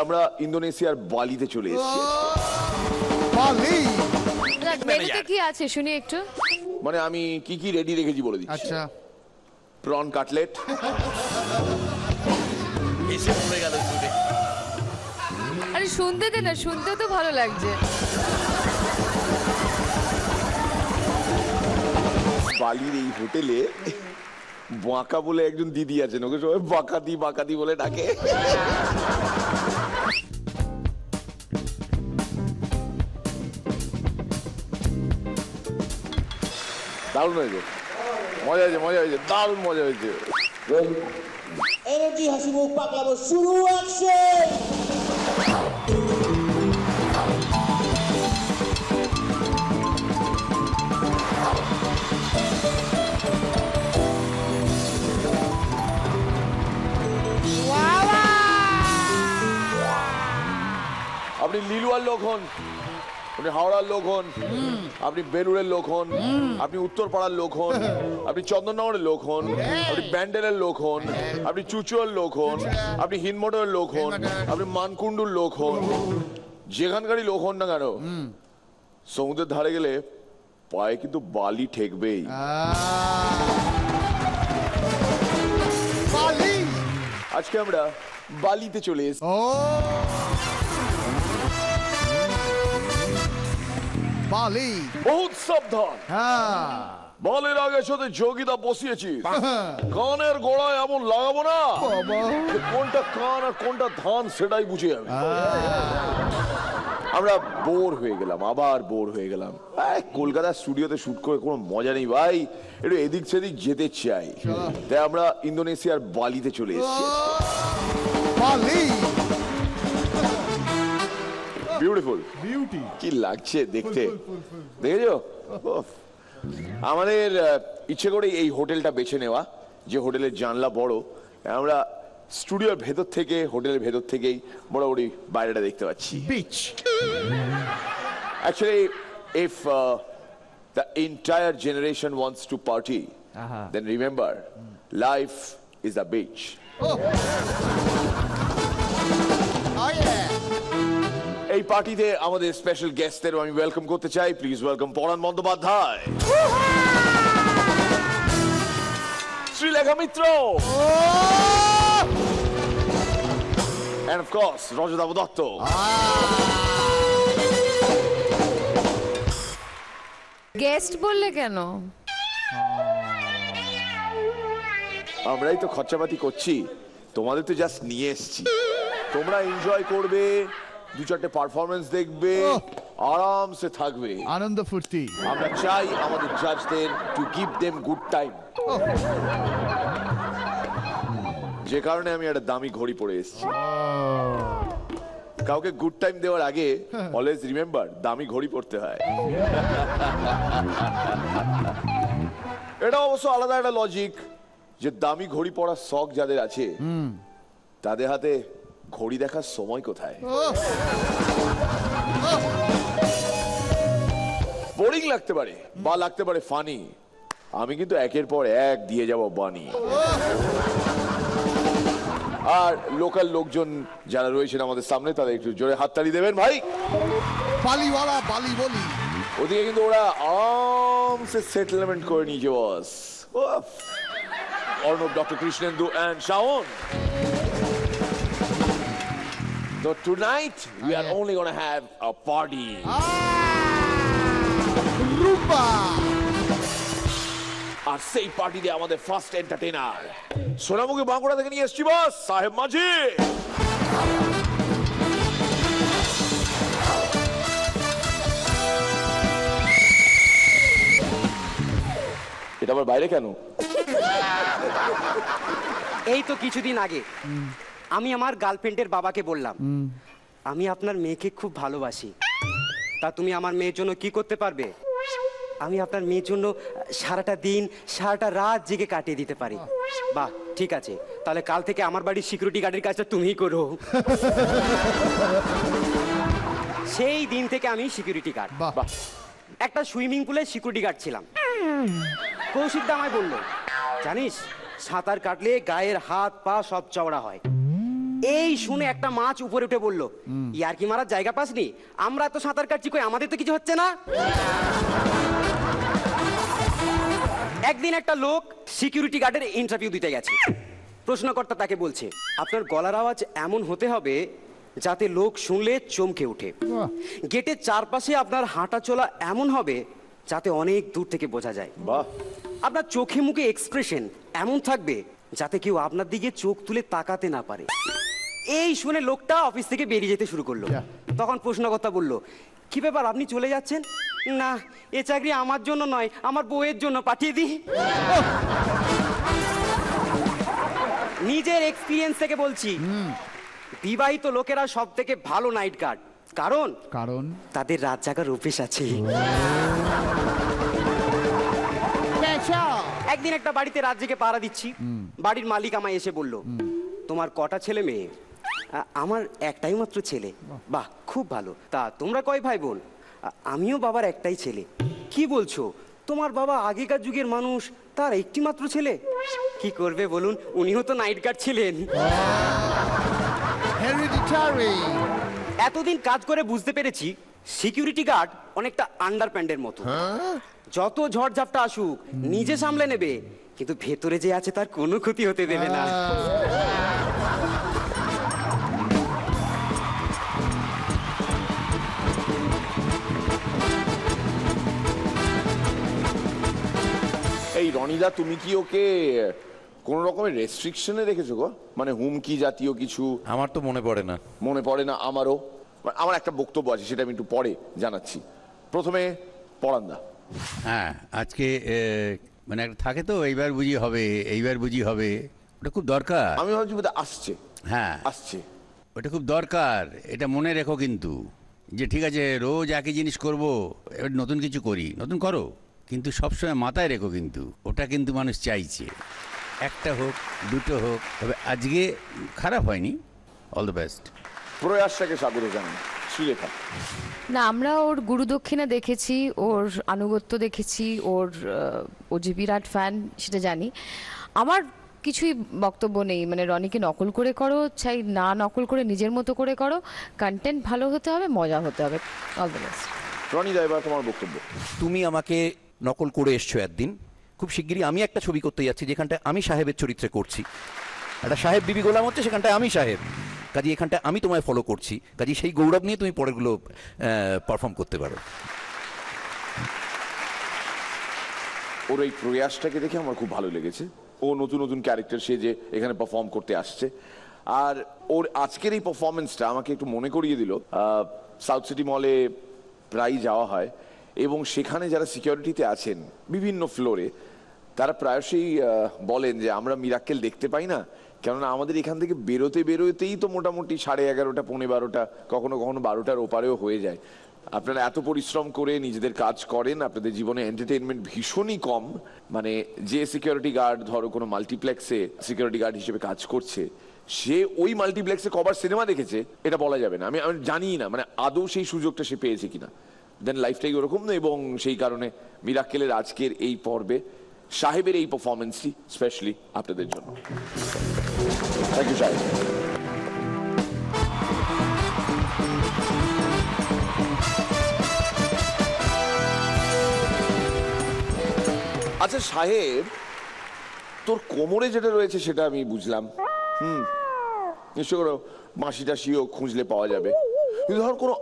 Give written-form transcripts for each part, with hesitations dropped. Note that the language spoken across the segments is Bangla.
আমরা ইন্দোনেশিয়ার বালিতে চলে এসেছি। বালি মেনুতে কি আছে শুনি একটু। মানে আমি কি কি রেডি রেখেছি বলে দিচ্ছি। আচ্ছা, প্রন কাটলেট, এসে পড়ে গেল শুনে। আরে শুনতে দে না, শুনতেও তো ভালো লাগছে। বালির এই হোটেলে বাঁকা বলে একজন দিদি আছেন, ওকে সবাই বাঁকাতি বাঁকাতি বলে ডাকে। দারুণ হয়েছে, মজা হয়েছে, মজা হয়েছে, দারুণ মজা হয়েছে। এনার্জি হাসি মুখ পাকলাবো শুরু অ্যাকশন। আপনি লিলুয়ার লোক হন, আপনি হাওড়ার লোক হন, আপনি বেলুড়ের লোক হন, আপনি উত্তরপাড়ার লোক হন, আপনি চন্দননগরের লোক হন, আপনি ব্যান্ডেলের লোক হন, আপনি চুচুড়ার লোক হন, আপনি হিনমোটরের লোক হন, আপনি মানকুণ্ডুর লোক হন, যেখানকারই লোক হন না কেন, সমুদ্রের ধারে গেলে পায়ে কিন্তু বালি ঠেকবেই। বালি আজকে আমরা বালিতে চলে এসেছি। বালি বহুত সাবধান, হ্যাঁ, বলের আগে সাথে যোগিতা বসিয়েছিস, কানের গোড়ায় এমন লাগাবো না যে কোনটা কান আর কোনটা ধান সেটাই বুঝে যাবে। আমরা বোর হয়ে গেলাম, আবার বোর হয়ে গেলাম। কলকাতার স্টুডিওতে শুট করে কোনো মজা নেই ভাই, একটু এদিক সেদিক যেতে চাই, তাই আমরা ইন্দোনেশিয়ার বালিতে চলে এসেছি। বালি বিউটিফুল, বিউটি, কি লাগছে দেখতে, দেখেছো? আমাদের ইচ্ছে করে এই হোটেলটা বেছে নেওয়া, যে হোটেলের জানলা বড়, আমরা স্টুডিওর ভেতর থেকে, হোটেলের ভেতর থেকেই মোটামুটি বাইরেটা দেখতে পাচ্ছি। Beach Actually, if the entire generation wants to party, then remember, life is a beach. এই পার্টিতে আমাদের স্পেশাল গেস্টদের আমি ওয়েলকাম করতে চাই। Please welcome Paran Bandyopadhyay, Sreelekha Mitra, and of course Rajatava Dutta. Guest বললে কেন? আমরাই তো খরচাপাতি করছি, তোমাদের তো জাস্ট নিয়ে এসেছি, তোমরা এনজয় করবে, দু চারটে পারফরমেন্স দেখবে, আরামসে থাকবে, আনন্দ ফুর্তি। আমরা চাই আমাদের জাজদের to give them good time, যে কারণে আমি একটা দামি ঘড়ি পরে এসেছি। কাউকে গুড টাইম দেওয়ার আগে অলওয়েজ রিমেম্বার দামি ঘড়ি পরতে হয়। এটা অবশ্য আলাদা একটা লজিক, যে দামি ঘড়ি পরার শখ যাদের আছে তাদের হাতে ঘড়ি দেখার সময় কোথায়? বোরিং লাগতে পারে বা লাগতে পারে ফানি, আমি কিন্তু একের পর এক দিয়ে যাব বানি। আর লোকাল লোকজন যারা রয়েছেন আমাদের সামনে, তাদের একটু জোরে হাততালি দেবেন ভাই। বালিওয়ালা বালি বলি, ওদিকে কিন্তু ওরা আরামসে সেটেলমেন্ট করে নিয়েছে boss. Arnab, doctor Krishnendu and Shaun. So tonight we are only going to have a party. Rumba. আর সেই পার্টিতে আমাদের ফার্স্ট এন্টারটেইনার সোনামুখী বাঁকুড়া থেকে নিয়ে এসেছি বস, সাহেব মাঝি। এটা আবার বাইরে কেন? এই তো কিছুদিন আগে আমি আমার গার্লফ্রেন্ডের বাবাকে বললাম, আমি আপনার মেয়েকে খুব ভালোবাসি, তা তুমি আমার মেয়ের জন্য কি করতে পারবে? আমি আপনার মেয়ের জন্য সারাটা দিন সারাটা রাত জেগে কাটিয়ে দিতে পারি। বাহ, ঠিক আছে, তাহলে কাল থেকে আমার বাড়ির সিকিউরিটি গার্ডের কাজটা তুমিই করো। সেই দিন থেকে আমি সিকিউরিটি গার্ড। বাহ। একটা সুইমিং পুলে সিকিউরিটি গার্ড ছিলাম। কৌশিকদা আমায় বললো, জানিস সাঁতার কাটলে গায়ের হাত পা সব চওড়া হয়। এই শুনে একটা মাছ উপরে উঠে বলল, ইয়ার কি মারার জায়গা পাসনি? আমরা তো সাঁতার কাটছি, কই আমাদের তো কিছু হচ্ছে না। একদিন একটা লোক সিকিউরিটি গার্ডের ইন্টারভিউ দিতে গেছে। প্রশ্নকর্তা তাকে বলছে, আপনার গলার আওয়াজ এমন হতে হবে যাতে লোক শুনলে চমকে ওঠে। গেটের চারপাশে আপনার হাঁটা চলা এমন হবে যাতে অনেক দূর থেকে বোঝা যায়। বাহ। আপনার চোখে মুখে এক্সপ্রেশন এমন থাকবে যাতে কেউ আপনার দিকে চোখ তুলে তাকাতে না পারে। এই শুনে লোকটা অফিস থেকে বেরিয়ে যেতে শুরু করলো। তখন প্রশ্নকর্তা বলল, কি ব্যাপার আপনি চলে যাচ্ছেন? না, এ চাকরি আমার জন্য নয়, আমার বউয়ের জন্য, পাঠিয়ে দিই। নিজের এক্সপিরিয়েন্স থেকে বলছি, বিবাহিত লোকেরা সব থেকে ভালো নাইট গার্ড। কারণ তাদের রাত জাগার অভ্যেস আছে। একদিন একটা বাড়িতে রাত জেগে পাহারা দিচ্ছি। বাড়ির মালিক আমায় এসে বলল, তোমার কটা ছেলে মেয়ে? আমার একটাই মাত্র ছেলে। বাহ, খুব ভালো। তা তোমরা কয় ভাই বোন? আমিও বাবার একটাই ছেলে। কি বলছো? তোমার বাবা আগেকার যুগের মানুষ, তার একটি মাত্র ছেলে? কি করবে বলুন, উনিও তো নাইট গার্ড ছিলেন। Hereditary. এতদিন কাজ করে বুঝতে পেরেছি সিকিউরিটি গার্ড অনেকটা আন্ডারপ্যান্ডের মতো। যত ঝড়ঝাপটা আসুক নিজে সামলে নেবে, কিন্তু ভেতরে যে আছে তার কোনো ক্ষতি হতে দেবে না। এই রনিদা, তুমি কি ওকে কোন রকমের রেস্ট্রিকশনে রেখেছো গো? মানে হুমকি জাতীয় কিছু? আমার তো মনে পড়ে না। মনে পড়ে না আমারও। আমার একটা বক্তব্য আছে, সেটা আমি একটু পরে জানাচ্ছি। প্রথমে পরান্দা। হ্যাঁ, আজকে মানে একটা থাকে তো, এইবার বুঝি হবে, এইবার বুঝি হবে, ওটা খুব দরকার। আমি ভাবছি বোধহয় আসছে। হ্যাঁ, আসছে। ওটা খুব দরকার, এটা মনে রেখো কিন্তু, যে ঠিক আছে রোজ একই জিনিস করব, এবার নতুন কিছু করি, নতুন করো, কিন্তু সবসময় মাথায় রেখো কিন্তু ওটা কিন্তু মানুষ চাইছে, একটা হোক দুটো হোক। তবে আজকে খারাপ হয়নি। All the best. প্রয়াসটাকে স্বাগত জানাই। শ্রীলেখা। না, আমরা ওর গুরুদক্ষিণা দেখেছি, ওর আনুগত্য দেখেছি, ওর ও যে বিরাট ফ্যান সেটা জানি। আমার কিছুই বক্তব্য নেই, মানে রনিকে নকল করে করো চাই না নকল করে নিজের মতো করে করো, কন্টেন্ট ভালো হতে হবে, মজা হতে হবে। All the best. রনিদা, এবার তোমার বক্তব্য। তুমি আমাকে নকল করে এসছো একদিন, খুব শিগগিরই আমি একটা ছবি করতে যাচ্ছি যেখানটায় আমি সাহেবের চরিত্রে করছি। একটা সাহেব বিবি গোলাম হচ্ছে, সেখানটায় আমি সাহেব, কাজে এখানটায় আমি তোমায় ফলো করছি, কাজে সেই গৌরব নিয়ে তুমি পরেরগুলো পারফর্ম করতে পারো। ওর এই প্রয়াসটাকে দেখে আমার খুব ভালো লেগেছে। ও নতুন নতুন ক্যারেক্টার সেজে এখানে পারফর্ম করতে আসছে। আর ওর আজকের এই পারফরমেন্সটা আমাকে একটু মনে করিয়ে দিল, সাউথ সিটি মলে প্রায়ই যাওয়া হয় এবং সেখানে যারা সিকিউরিটিতে আছেন বিভিন্ন ফ্লোরে, তারা প্রায়শই বলেন যে আমরা মিরাক্কেল দেখতে পাই না, কেননা আমাদের এখান থেকে বেরোতেই তো মোটামুটি 11:30 12:30, কখনো কখনো 12টার ওপারেও হয়ে যায়। আপনারা এত পরিশ্রম করে নিজেদের কাজ করেন, আপনাদের জীবনে এন্টারটেইনমেন্ট ভীষণই কম। মানে যে সিকিউরিটি গার্ড ধরো কোনো মাল্টিপ্লেক্সে সিকিউরিটি গার্ড হিসেবে কাজ করছে, সে ওই মাল্টিপ্লেক্সে কবার সিনেমা দেখেছে এটা বলা যাবে না। আমি জানি না মানে আদৌ সেই সুযোগটা সে পেয়েছে কিনা। দেন লাইফটাই ওরকম না, এবং সেই কারণে মিরাক্কেলের আজকের এই পর্বে সাহেবের এই পারফরমেন্সটি স্পেশালি আপনাদের জন্য। থ্যাংক ইউ সাহেব। আচ্ছা সাহেব, তোর কোমরে যেটা রয়েছে সেটা আমি বুঝলাম, নিশ্চয় কোনো মাসি টাসিও খুঁজলে পাওয়া যাবে, কিন্তু ধর কোনো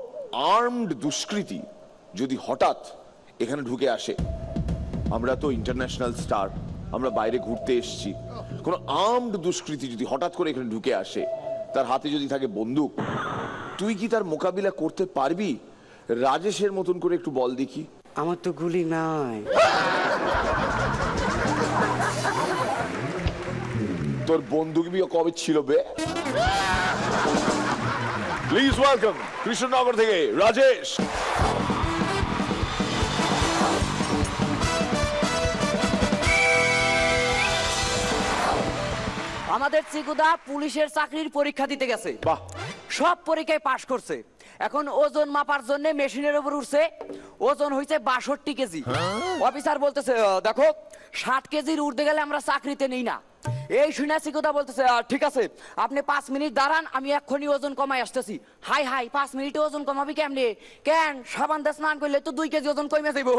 আর্মড দুষ্কৃতী যদি হঠাৎ এখানে ঢুকে আসে, আমরা তো ইন্টারন্যাশনাল স্টার, আমরা বাইরে ঘুরতে এসেছি, কোনো আর্মড দুষ্কৃতী যদি হঠাৎ করে এখানে ঢুকে আসে, তার হাতে যদি থাকে বন্দুক, তুই কি তার মোকাবিলা করতে পারবি? রাজেশের মতন করে একটু বল দেখি। আমার তো গুলি নাই। তোর বন্দুক বিয়ে কবে ছিল বে? প্লিজ ওয়েলকাম কৃষ্ণনগর থেকে রাজেশ। আমাদের চিকুদা পুলিশের চাকরির পরীক্ষা দিতে গেছে, বাহ। সব পরীক্ষায় পাশ করছে। এখন ওজন মাপার জন্য মেশিনের উপর উঠছে, ওজন হয়েছে 62 কেজি। অফিসার বলতেছে দেখো 60 কেজির উঠতে গেলে আমরা চাকরিতে নেই না। এই শুনে চিকুদা বলতেছে ঠিক আছে আপনি 5 মিনিট দাঁড়ান, আমি এক্ষুনি ওজন কমাই আসতেছি। হাই হাই 5 মিনিটে ওজন কমাবি কেমনে? কেন সাবান দিয়ে স্নান করলে তো 2 কেজি ওজন কমে যাইব।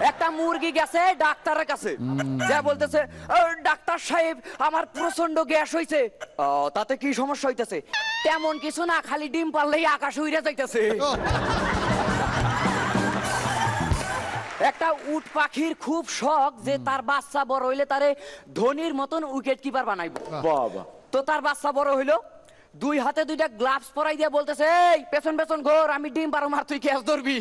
একটা মুরগি গেছে ডাক্তারের কাছে, যা বলতেছে ডাক্তার সাহেব আমার প্রচন্ড গ্যাস হইছে। তাতে কি সমস্যা হইতেছে? তেমন কিছু না, খালি ডিম পারলেই আকাশ উড়ে যাইতেছে। একটা উট পাখির খুব শখ যে তার বাচ্চা বড় হইলে তারে ধোনির মতন উইকেট কিপার বানাইবো। বাবা। তো তার বাচ্চা বড় হইলো, 2 হাতে 2টা গ্লাভস পরাই দিয়ে বলতেছে এই পেছন পেছন ঘোর, আমি ডিম পারো মার, তুই ক্যাচ ধরবি।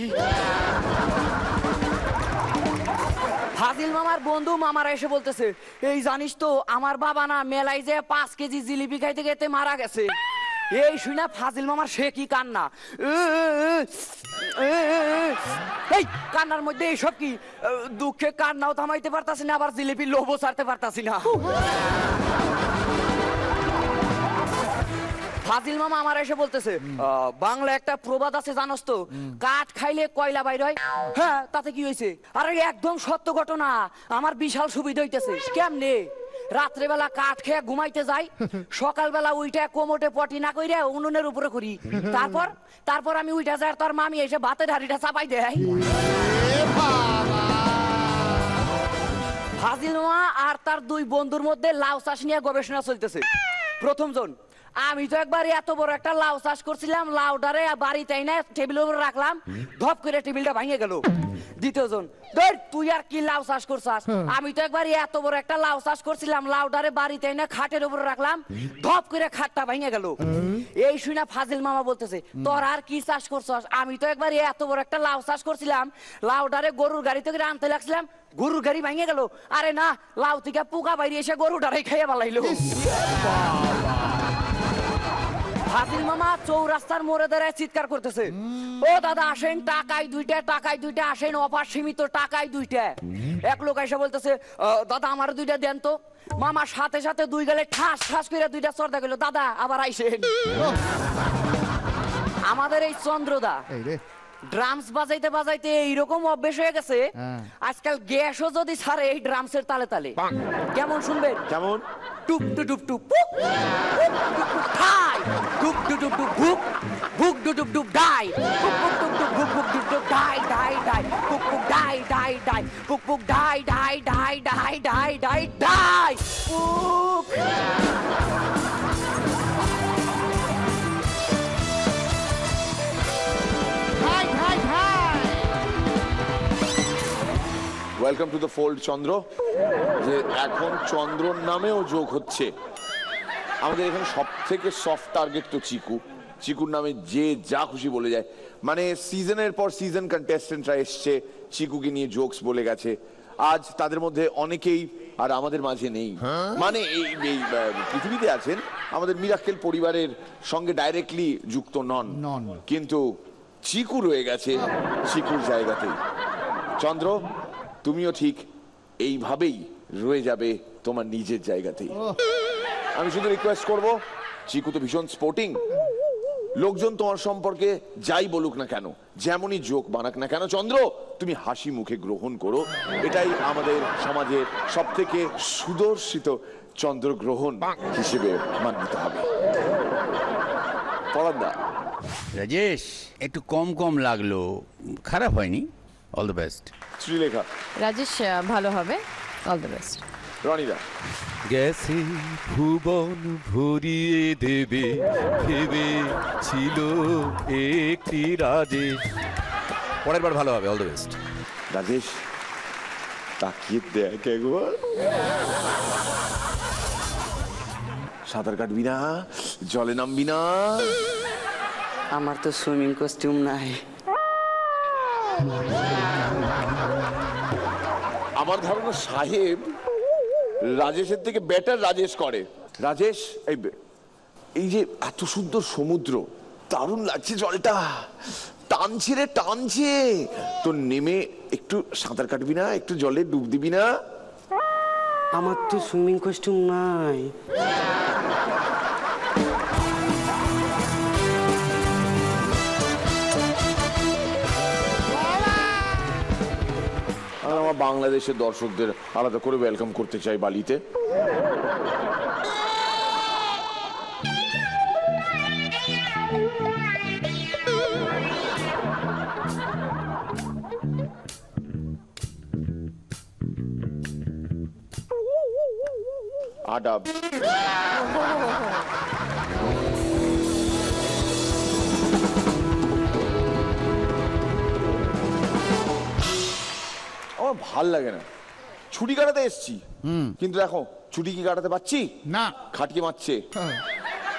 ফাজিল মামার বন্ধু মামারা এসে বলতেছে এই জানিস তো আমার বাবা না মেলায় যে 5 কেজি জিলিপি খাইতে খাইতে মারা গেছে। এই শুনে ফাজিল মামার সে কি কান্না, এই কান্নার মধ্যে এইসব কি? দুঃখে কান্নাও থামাইতে পারতাছি না, আবার জিলিপির লোভও ছাড়তে পারতাছি না। ফাজিল মামা আমার এসে বলতেছে বাংলা একটা প্রবাদ আছে জানোস তো, কাঠ খাইলে কয়লা বাইর হয়। হ্যাঁ তাতে কি হয়েছে? আরে একদম সত্য ঘটনা, আমার বিশাল সুবিধা হইতেছে। কেমনে? রাত্রেবেলা কাঠ খেয়ে ঘুমাইতে যাই, সকালবেলা উইটা কোমোটে পটি না কইরা উনুনের উপরে করি, তারপর আমি উইটা যাই, তোর মামি এসে ভাতের হাড়িটা চাপাই দেয়। ফাজিল মামা আর তার 2 বন্ধুর মধ্যে লাউ চাষ নিয়ে গবেষণা চলতেছে। প্রথম জন, আমি তো একবার এত বড় একটা লাউ চাষ করছিলাম, লাউটারে বাড়িতে না টেবিলের উপর রাখলাম, ধপ করে টেবিলটা ভেঙে গেল। দ্বিতীয় জন, তুই আর কি লাউ চাষ করছাস? আমি তো একবার এত বড় একটা লাউ চাষ করছিলাম, লাউটারে বাড়িতে না খাটের উপর রাখলাম, ধপ করে খাটটা ভেঙে গেল। এই শুনে ফাজিল মামা বলতেছে তোর আর কি চাষ করছাস? আমি তো একবার এত বড় একটা লাউ চাষ করছিলাম, লাউটারে গরুর গাড়িতে করে আনতে লাগছিলাম, গরুর গাড়ি ভেঙে গেল। আরে না, লাউ থেকে পোকা বাইরে এসে গরুটারে খেয়ে বালাইলো। ফাজিল মামা চৌরাস্তার মোড়ে দাঁড়ায় চিৎকার করতেছে ও দাদা আসেন, টাকায় 2টা, টাকায় 2টা, আসেন অফার সীমিত, টাকায় 2টা। এক লোক এসে বলতেছে দাদা আমার 2টা দেন তো। মামা সাথে সাথে 2 গালে ঠাস ঠাস করে 2টা চর্দা গেল, দাদা আবার আইসেন। আমাদের এই চন্দ্রদা ড্রামস বাজাইতে বাজাইতে এইরকম অভ্যেস হয়ে গেছে, আজকাল গ্যাসও যদি ছাড়ে এই ড্রামসের তালে তালে। কেমন শুনবেন? কেমন? টুপ টু টুপ টুপ পুক ঠাই, টুপ টু টুপ টুপ ভুক ভুক টু টুপ টুপ ডাই, পুক পুক টুপ টুপ ভুক ভুক টুপ টুপ die die die, পুক পুক die die die, পুক পুক die die die die die die die পুক। Welcome to the fold চন্দ্র। যে এখন চন্দ্রর নামেও যোগ হচ্ছে। আমাদের এখানে সব থেকে সফট টার্গেট তো চিকু। চিকুর নামে যে যা খুশি বলে যায়, মানে সিজনের পর সিজন কন্টেস্টেন্টরা এসছে, চিকুকে নিয়ে জোকস বলে গেছে। আজ তাদের মধ্যে অনেকেই আর আমাদের মাঝে নেই, মানে এই পৃথিবীতে আছেন, আমাদের মিরাক্কেল পরিবারের সঙ্গে ডাইরেক্টলি যুক্ত নন, কিন্তু চিকু রয়ে গেছে চিকুর জায়গাতেই। চন্দ্র তুমিও ঠিক এইভাবেই রয়ে যাবে তোমার নিজের জায়গাতেই। আমি শুধু রিকোয়েস্ট করব, চিকু তো ভীষণ স্পোর্টিং, লোকজন তোমার সম্পর্কে যাই বলুক না কেন, যেমনই জোক বানাক না কেন, চন্দ্র তুমি হাসি মুখে গ্রহণ করো। এটাই আমাদের সমাজের সব থেকে সুদর্শিত চন্দ্রগ্রহণ হিসেবে মান্যতা হবে। পরান্দা। রাজেশ একটু কম কম লাগলো, খারাপ হয়নি, all the best. Sreelekha. Rajesh ভালো হবে, অল দ্য বেস্ট। রনিদা। গেছে ভুবন ভরিয়ে দেবে ভেবে ছিল একটি রাজেশ। পরের বার ভালো হবে, অল দ্য বেস্ট। রাজেশ তাকিয়ে দেখ একবার। সাঁতার কাটবি না, জলে নামবি না? আমার তো সুইমিং কস্টিউম নাই। আমার ধারণা সাহেব রাজেশের থেকে বেটার রাজেশ করে। রাজেশ এই যে এত সুন্দর সমুদ্র, দারুণ লাগছে জলটা, টানছে রে টানছে, তো নেমে একটু সাঁতার কাটবি না, একটু জলে ডুব দিবি না? আমার তো সুইমিং কস্টিউম নাই। আমার বাংলাদেশের দর্শকদের আলাদা করে ওয়েলকাম করতে চাই বালিতে। আদাব। আমার ভাল লাগে না, ছুটি কাটাতে এসছি কিন্তু দেখো ছুটি কি কাটাতে পারছি না, খাটিয়ে মারছে,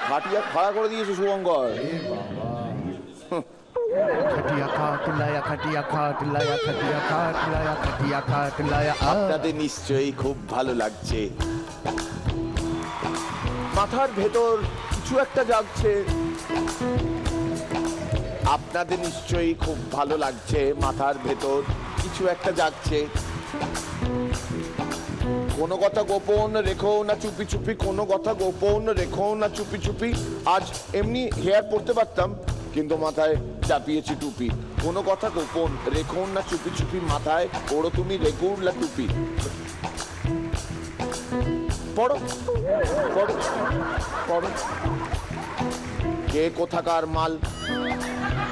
খাটিয়া খাড়া করে দিয়েছে শুভঙ্কর। खटिया खाट लाया, खटिया खाट लाया, खटिया खाट लाया, खटिया खाट लाया। আপনাদের নিশ্চয়ই খুব ভালো লাগছে, মাথার ভেতর কিছু একটা জাগছে। আপনাদের নিশ্চয়ই খুব ভালো লাগছে, মাথার ভেতর কিছু একটা জাগছে। কোনো কথা গোপন রেখো না চুপি চুপি, কোনো কথা গোপন রেখো না চুপি চুপি। আজ এমনি হেয়ার পড়তে পারতাম কিন্তু মাথায় চাপিয়েছি টুপি। কোনো কথা গোপন রেখো না চুপি চুপি, মাথায় পড়ো তুমি রেগুলার টুপি। পড়ো পড়ো পড়ো। কে কোথাকার মাল,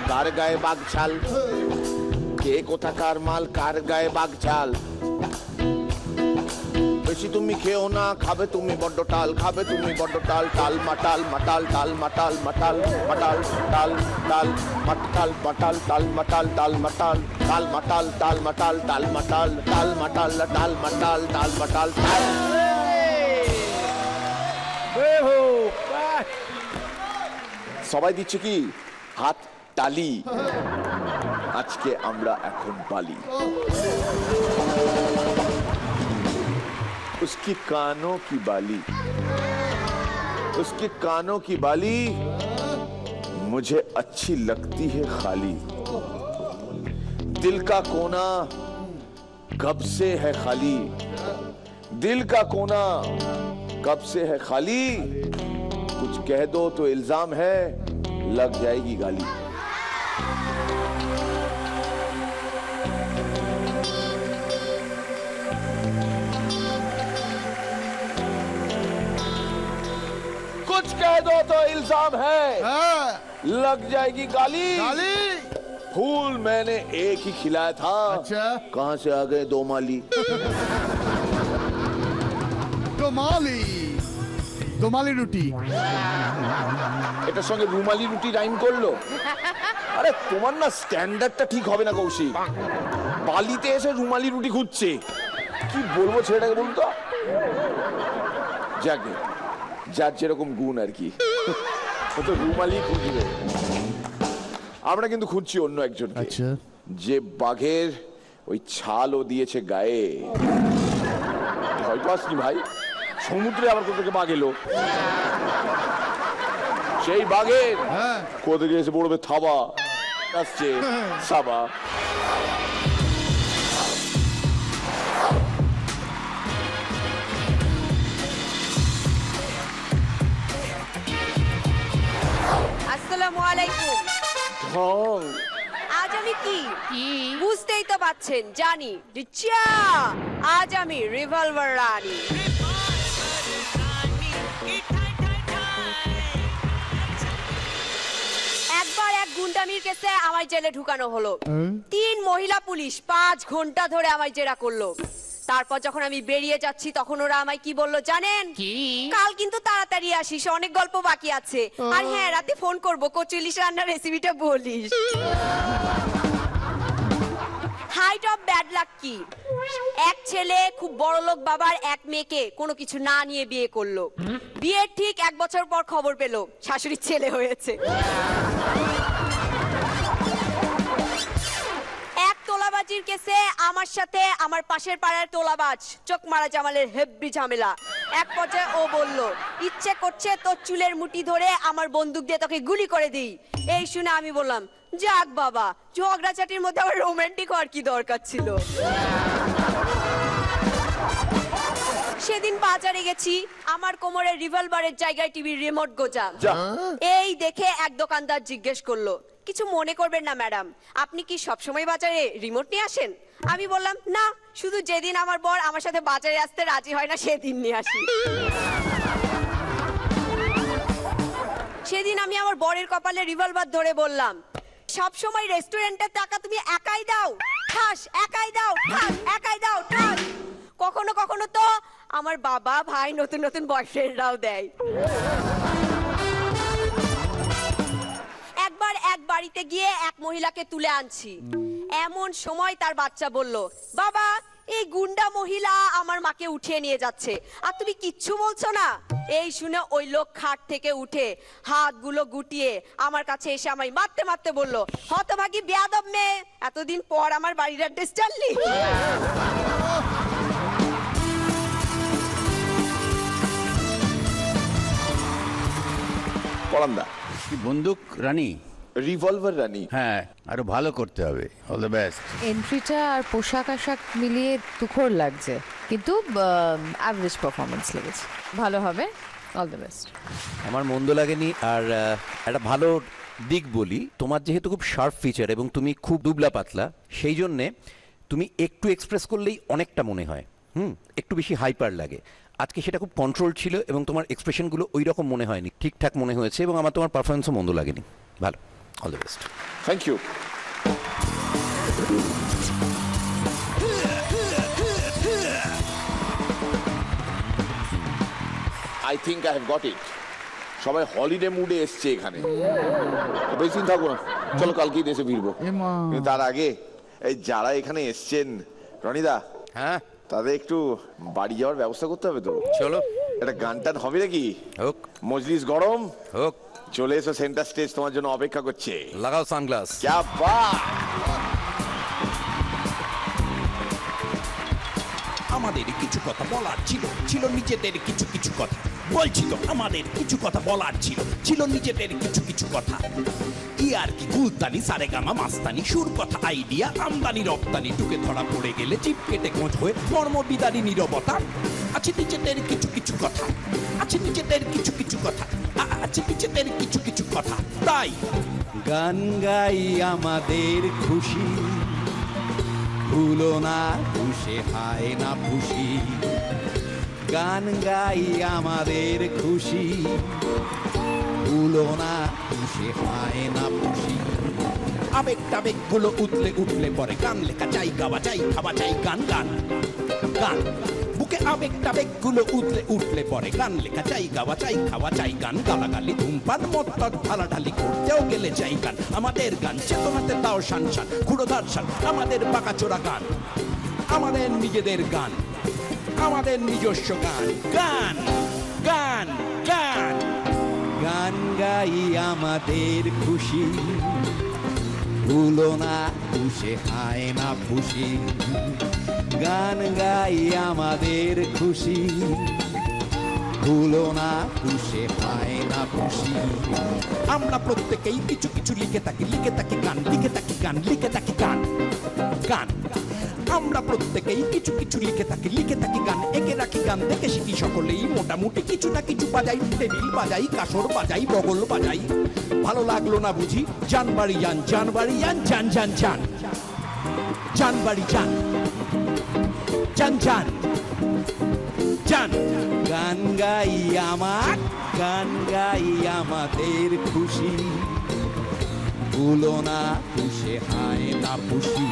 কার গায়ে বাঘ ছাল, কে কোথাকার মাল, কার গায়ে বাঘ ছাল। বেশি তুমি খেও না, খাবে তুমি বড্ড টাল, খাবে তুমি বড্ড টাল। টাল মাটাল মাটাল টাল মাটাল মাটাল মাটাল টাল টাল মাটাল মাটাল টাল মাটাল টাল মাটাল টাল মাটাল টাল মাটাল টাল মাটাল টাল মাটাল টাল মাটাল টাল মাটাল। সবাই দিচ্ছে কি হাত তালি। আজকে আমরা এখন বালি। उसकी कानों की बाली, उसके कानों की बाली मुझे अच्छी लगती है खाली। दिल का कोना कब से है खाली, दिल का कोना कब से है खाली। कुछ कह दो तो इल्जाम है, लग जाएगी गाली। कुछ कह दो तो इल्जाम है, लग जाएगी गाली। गाली। फूल मैंने एक ही खिलाया था, अच्छा। कहां से आ गए दो माली। दोमाली, दोमाली রুটি। এটার সঙ্গে রুমালি রুটি রাইম করলো। আরে তোমার না স্ট্যান্ডার্ডটা ঠিক হবে না কৌশিক। বালিতে এসে রুমালি রুটি খুঁজছে, কি বলবো ছেলেটাকে বলতো। যাকে যার যেরকম গুণ আর কি, ও তো রুমালি খুঁজবে। আমরা কিন্তু খুঁজছি অন্য একজনকে, আচ্ছা। যে বাঘের ওই ছালও দিয়েছে গায়ে। ভয় পাসনি ভাই, সমুদ্রে আবার কোথা থেকে বাঘ এলো। সেই বাঘের কোথা থেকে এসে পড়বে থাবা, আসছে সাবা। আসসালামু আলাইকুম। ঢং। আজ আমি কি বুঝতেই তো পাচ্ছেন, জানি রিচা আজ আমি রিভলভার রানী। একবার এক গুন্ডামির কেসে আমার জেলে ঢুকানো হলো। 3 মহিলা পুলিশ 5 ঘন্টা ধরে আমায় জেরা করলো। তারপর যখন আমি বেরিয়ে যাচ্ছি তখন ওরা আমায় কি বললো জানেন? কাল কিন্তু তাড়াতাড়ি আসিস, অনেক গল্প বাকি আছে। আর হ্যাঁ, রাতে ফোন করবো, কচুলিশ রান্নার রেসিপিটা বলিস। হাইট অফ ব্যাড লাক কি? এক ছেলে খুব বড় লোক বাবার এক মেয়েকে কোনো কিছু না নিয়ে বিয়ে করলো। বিয়ের ঠিক 1 বছর পর খবর পেলো শাশুড়ির ছেলে হয়েছে। তোলাবাজির কেসে আমার সাথে আমার পাশের পাড়ার তোলাবাজ চোখমারা জামালের হেব্বি ঝামেলা। এক পর্যায়ে ও বলল, ইচ্ছে করছে তোর চুলের মুঠি ধরে আমার বন্দুক দিয়ে তোকে গুলি করে দিই। এই শুনে আমি বললাম, যাক বাবা, ঝগড়াঝাটির মধ্যে আবার রোমান্টিক হওয়ার কি দরকার ছিল। সেদিন বাজারে গেছি, আমার কোমরে রিভলভারের জায়গায় টিভির রিমোট গোজা। এই দেখে এক দোকানদার জিজ্ঞেস করলো, কিছু মনে করবেন না ম্যাডাম, আপনি কি সবসময় বাজারে রিমোট নিয়ে আসেন? আমি বললাম, না, শুধু যেদিন আমার বর আমার সাথে বাজারে আসতে রাজি হয় না সেদিন নিয়ে আসি। সেদিন আমি আমার বরের কপালে রিভলভার ধরে বললাম, সব সময় রেস্টুরেন্টের টাকা তুমি একাই দাও, ঠাস, একাই দাও, ঠাস, একাই দাও, ঠাস। কখনো কখনো তো আমার বাবা, ভাই, নতুন নতুন বয়ফ্রেন্ডরাও দেয়। একবার এক বাড়িতে গিয়ে এক মহিলাকে তুলে আনছি, এমন সময় তার বাচ্চা বলল, বাবা, এই গুন্ডা মহিলা আমার মাকে উঠিয়ে নিয়ে যাচ্ছে, আর তুমি কিচ্ছু বলছো না। এই শুনে ওই লোক খাট থেকে উঠে হাতগুলো গুটিয়ে আমার কাছে এসে আমায় মারতে মারতে বলল, হতভাগী বেয়াদব মেয়ে, এতদিন পর আমার বাড়ির অ্যাড্রেস জানলি? পরান্দা, কি বন্দুক রানী? রিভলভার রানী। হ্যাঁ, আরো ভালো করতে হবে। All the best. এন্ট্রিটা আর পোশাক আশাক মিলিয়ে তুখোড় লাগছে, কিন্তু অ্যাভারেজ পারফরমেন্স লেগেছে। ভালো হবে, অল দ্য বেস্ট। আমার মন্দ লাগেনি। আর একটা ভালো দিক বলি, তোমার যেহেতু খুব শার্প ফিচার এবং তুমি খুব দুবলা পাতলা, সেই জন্যে তুমি একটু এক্সপ্রেস করলেই অনেকটা মনে হয়, একটু বেশি হাইপার লাগে। আজকে সেটা খুব কন্ট্রোল ছিল এবং তোমার এক্সপ্রেশনগুলো ওই রকম মনে হয়নি, ঠিকঠাক মনে হয়েছে এবং আমার তোমার পারফরমেন্সও মন্দ লাগেনি। ভালো, all the best. Thank you. I think I have got it. সবাই হলিডে মুডে এসছে এখানে, বেশি দিন থাকবো না, চলো কালকেই দেশে ফিরবো। কিন্তু তার আগে এই যারা এখানে এসছেন, রনিদা, হ্যাঁ, তাদের একটু বাড়ি যাওয়ার ব্যবস্থা করতে হবে তো। চলো, একটা গান টান হবে নাকি? হোক। মজলিস গরম হোক। চলে এসো, সেন্টার স্টেজ তোমার জন্য অপেক্ষা করছে। লাগাও সানগ্লাস। ক্যা বাত! আমাদের কিছু কথা বলার ছিল, ছিল নিজেদের কিছু কিছু কথা। বলছি তো, আমাদের কিছু কথা বলার ছিল, ছিল নিজেদের কিছু কিছু কথা। ইয়ার কি গুলতানি, সারেগামা, মাস্তানি, সুর কথা, আইডিয়া, আমদানি রপ্তানি, টুকে ধরা পড়ে গেলে জিপ কেটে খোঁজ হয়ে মর্মবিদারী নীরবতা। আছে নিজেদের কিছু কিছু কথা, আছে নিজেদের কিছু কিছু কথা, আছে নিজেদের কিছু কিছু কথা। তাই গান গাই আমাদের খুশি, ভুলো না খুশি হায় না খুশি। গান গাই আমাদের খুশি, ভুলো না খুশি হায় না খুশি। আবেগ টাবেগ গুলো উঠলে উঠলে পরে গান লেখা চাই, গাওয়া চাই, খাওয়া চাই, গান গান গান। বুকে আবেগ টাবেগ গুলো উঠলে উঠলে পরে গান লেখা চাই, গাওয়া চাই, খাওয়া চাই, গান। গালাগালি, ধূমপান, মদ ঢালাঢালি করতেও গেলে চাই গান। আমাদের গান চেতনাতে দাও শান শান, ক্ষুরোধার শান, আমাদের বাঁকাচোরা গান, আমাদের নিজেদের গান, আমাদের নিজস্ব গান। গান গান গান। গান গাই আমাদের খুশি, ভুলো না খুশি হায় না খুশি। গান গাই আমাদের খুশি, ভুলো না খুশি হায় না খুশি। আমরা প্রত্যেকেই কিছু কিছু লিখে থাকি, লিখে থাকি গান, লিখে থাকি গান, লিখে থাকি গান গান। আমরা প্রত্যেকেই কিছু কিছু লিখে থাকি, লিখে থাকি গান, এঁকে রাখি গান, দেখে শিখি সকলেই মোটামুটি কিছু না কিছু বাজাই। টেবিল বাজাই, কাসর বাজাই, বগল বাজাই। ভালো লাগলো না বুঝি, জান বাড়ি যান, জান বাড়ি যান, জান জান জান, জান বাড়ি যান, জান জান জান। গান গাই আমার, গান গাই আমাদের খুশি, ভুলো না খুশি হায় না খুশি।